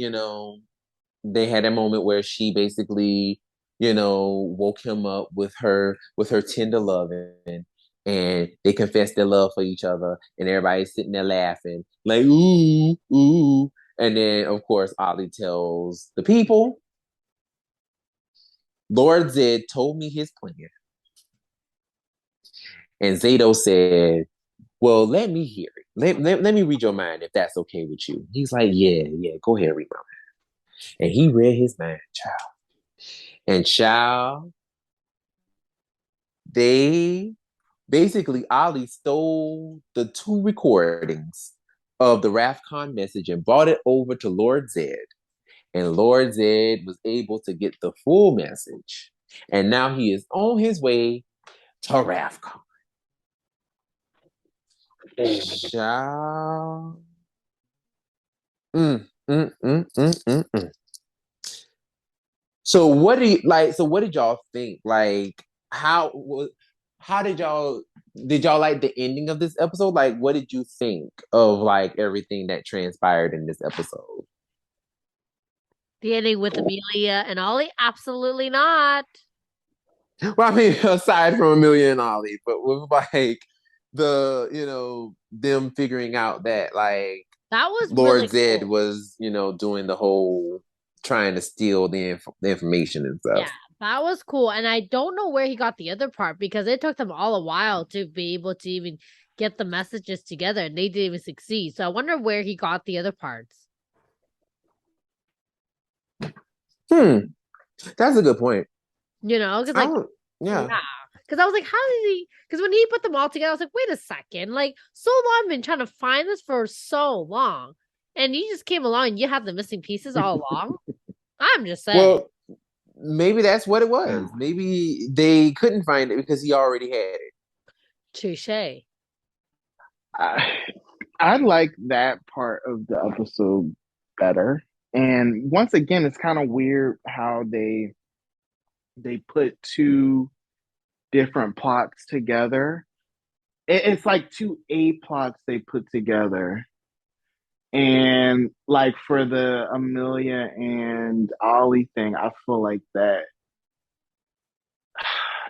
they had a moment where she basically woke him up with her tender loving, and they confessed their love for each other, and everybody's sitting there laughing, like ooh, ooh. And then of course Ollie tells the people, Lord Zed told me his plan. And Zato said, well, let me hear it. Let me read your mind if that's okay with you. He's like, yeah, yeah, go ahead, read my mind. And he read his mind, child. And child, they basically, Ali stole the two recordings of the Rafcon message and brought it over to Lord Zed. And Lord Zed was able to get the full message. And now he is on his way to Rafcon. Child. Mm, mm, mm, mm, mm, mm. So what do you like? So what did y'all think? Like, how how did y'all like the ending of this episode? Like, what did you think of like everything that transpired in this episode? The ending with Amelia and Ollie? Absolutely not. Well, I mean, aside from Amelia and Ollie, but with like them figuring out that like That was Lord really Zed cool. was, doing the whole trying to steal the information and Yeah, stuff. that was cool. And I don't know where he got the other part because it took them all a while to be able to even get the messages together and they didn't even succeed. So I wonder where he got the other parts. Hmm, that's a good point. Because I like, don't. Yeah. yeah. Because I was like, how did he? Because when he put them all together, I was like, wait a second. Like, so long, I've been trying to find this for so long. And you just came along and you had the missing pieces all along. I'm just saying. Well, maybe that's what it was. Maybe they couldn't find it because he already had it. Touche. I, I like that part of the episode better. And once again, it's kind of weird how they put two different plots together. It's like two A plots they put together. And like for the Amelia and Ollie thing, I feel like that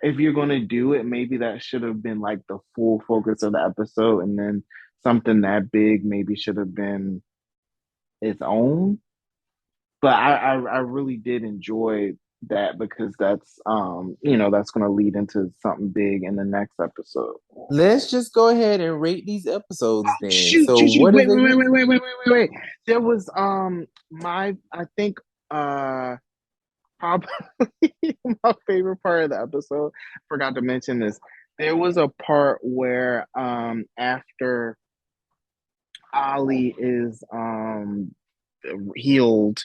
if you're going to do it, maybe that should have been like the full focus of the episode, and then something that big maybe should have been its own. But I really did enjoy that because that's that's going to lead into something big in the next episode. Let's just go ahead and rate these episodes then. Shoot, So shoot, shoot! what is Wait, it? wait, wait, wait, wait, wait, wait, wait, wait! There was my I think probably my favorite part of the episode. Forgot to mention this. There was a part where after Ollie is healed,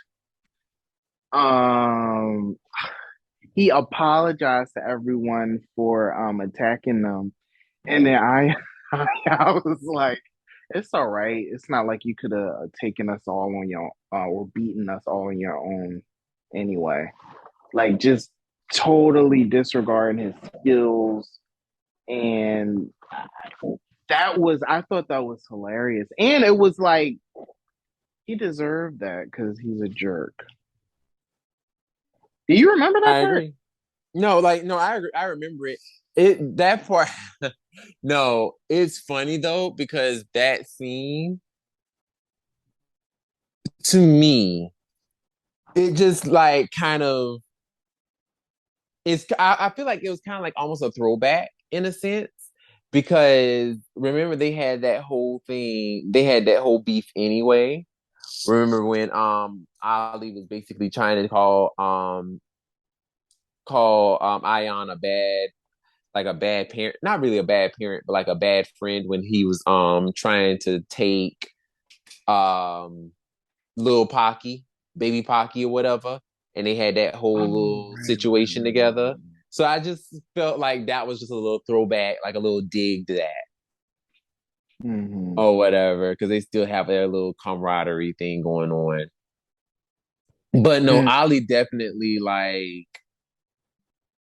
um he apologized to everyone for attacking them. And then I was like, it's all right. It's not like you could have taken us all on your or beaten us all on your own anyway. Like just totally disregarding his skills, and I thought that was hilarious. And it was like he deserved that because he's a jerk. Do you remember that I part? agree. No, like no, I agree. I remember it. It that part. No, it's funny though because that scene to me, it just like kind of I feel like it was kind of like almost a throwback in a sense because remember they had that whole thing, they had that whole beef anyway. Remember when Ali was basically trying to call Ion a bad parent, not really a bad parent, but like a bad friend when he was trying to take um little Pocky, baby Pocky or whatever, and they had that whole Oh, little right, right, situation right, together. So I just felt like that was just a little throwback, like a little dig to that right. Hmm. or whatever, because they still have their little camaraderie thing going on. But no, Ali definitely like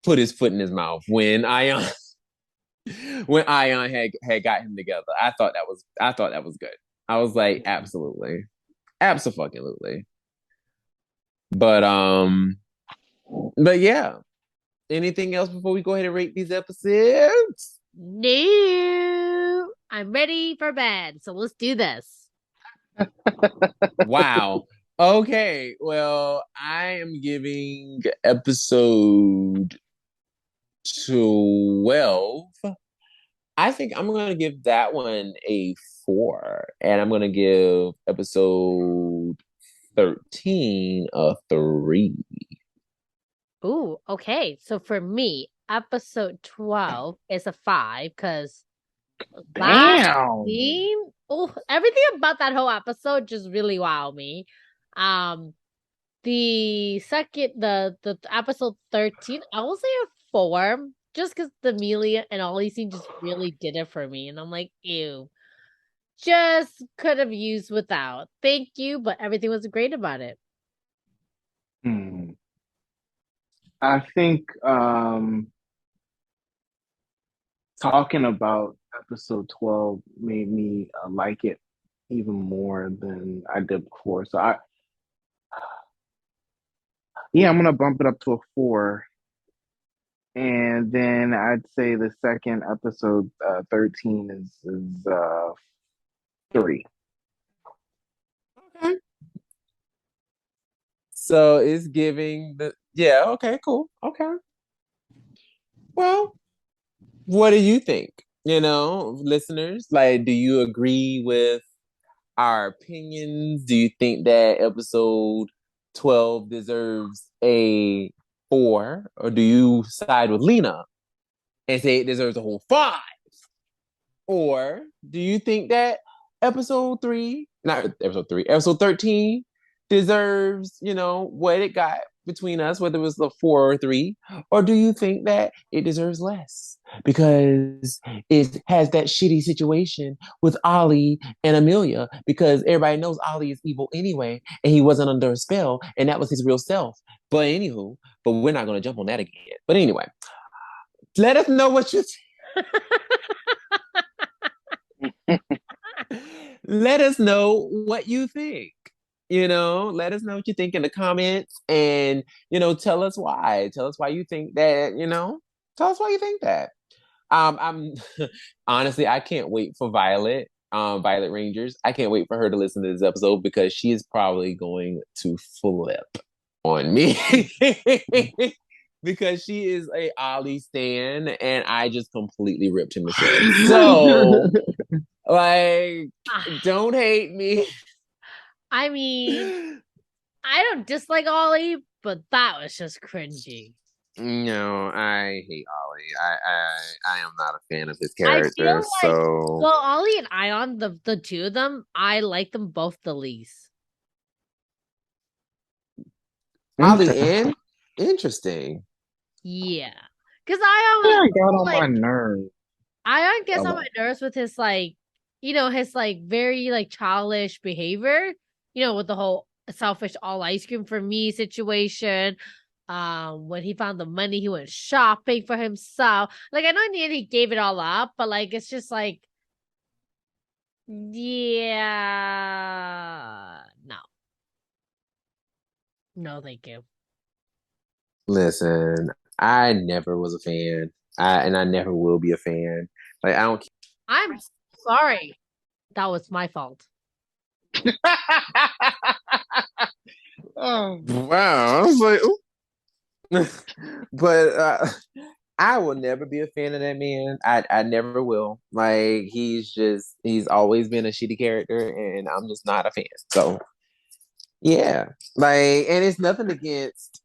put his foot in his mouth when Ion when Ion had got him together. I thought that was good. I was like, absolutely. Absolutely. But but yeah. Anything else before we go ahead and rate these episodes? No, I'm ready for bed. So let's do this. Wow. Okay. Well, I am giving episode 12. I think I'm going to give that one a 4. And I'm going to give episode 13 a 3. Ooh, okay. So for me, episode 12 is a 5 because that Damn. scene, oh, everything about that whole episode just really wowed me. Um, the episode 13, I will say a 4, just because the Amelia and Ollie scene just really did it for me. And I'm like, ew, just could have used without. Thank you, but everything was great about it. I think talking about episode 12 made me like it even more than I did before. So I'm gonna bump it up to a 4. And then I'd say the second episode, 13, is 3. Okay. So it's giving yeah, okay, cool. Okay. Well, what do you think? Listeners, like, do you agree with our opinions? Do you think that episode 12 deserves a 4? Or do you side with Lena and say it deserves a whole 5? Or do you think that episode 13 deserves, what it got between us, whether it was the 4 or 3? Or do you think that it deserves less because it has that shitty situation with Ollie and Amelia, because everybody knows Ollie is evil anyway, and he wasn't under a spell, and that was his real self. But anywho, we're not going to jump on that again. But anyway, let us know what you let us know what you think. Let us know what you think in the comments, and tell us why. Tell us why you think that. Tell us why you think that. I'm honestly, I can't wait for Violet. Violet Rangers. I can't wait for her to listen to this episode, because she is probably going to flip on me. Because she is a Ollie stan, and I just completely ripped him to shreds. So, like, don't hate me. I mean, I don't dislike Ollie, but that was just cringy. No, I hate Ollie. I am not a fan of his I feel character. like, So well, Ollie and Ion, the two of them, I like them both the least. Ollie and interesting. Yeah, because Ion I was got on like, my nerves. Ion gets on my nerves with his his very childish behavior. With the whole selfish all ice cream for me situation. When he found the money, he went shopping for himself. Like, I know in the end he gave it all up, but it's just yeah, no, thank you. Listen, I never was a fan. And I never will be a fan. Like, I don't. I'm sorry. That was my fault. Oh. Wow, I was like, ooh. But I will never be a fan of that man. I never will. Like, he's always been a shitty character, and I'm just not a fan. So yeah, like, and it's nothing against,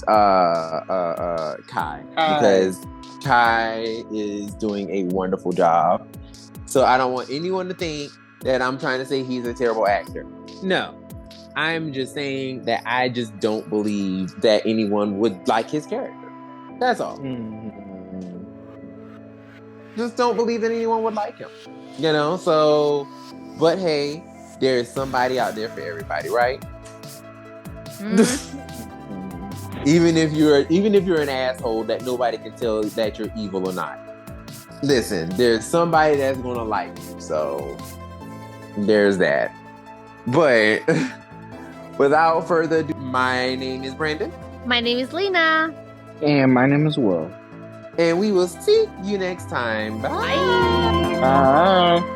Kai, because Kai is doing a wonderful job. So I don't want anyone to think that I'm trying to say he's a terrible actor. No, I'm just saying that I just don't believe that anyone would like his character. That's all. Just don't believe that anyone would like him. So, but hey, there is somebody out there for everybody, right? Even if you're an asshole that nobody can tell that you're evil or not. Listen, there's somebody that's gonna like you. So there's that. But without further ado, my name is Brandon. My name is Lena. And my name is Will. And we will see you next time. Bye. Bye. Bye.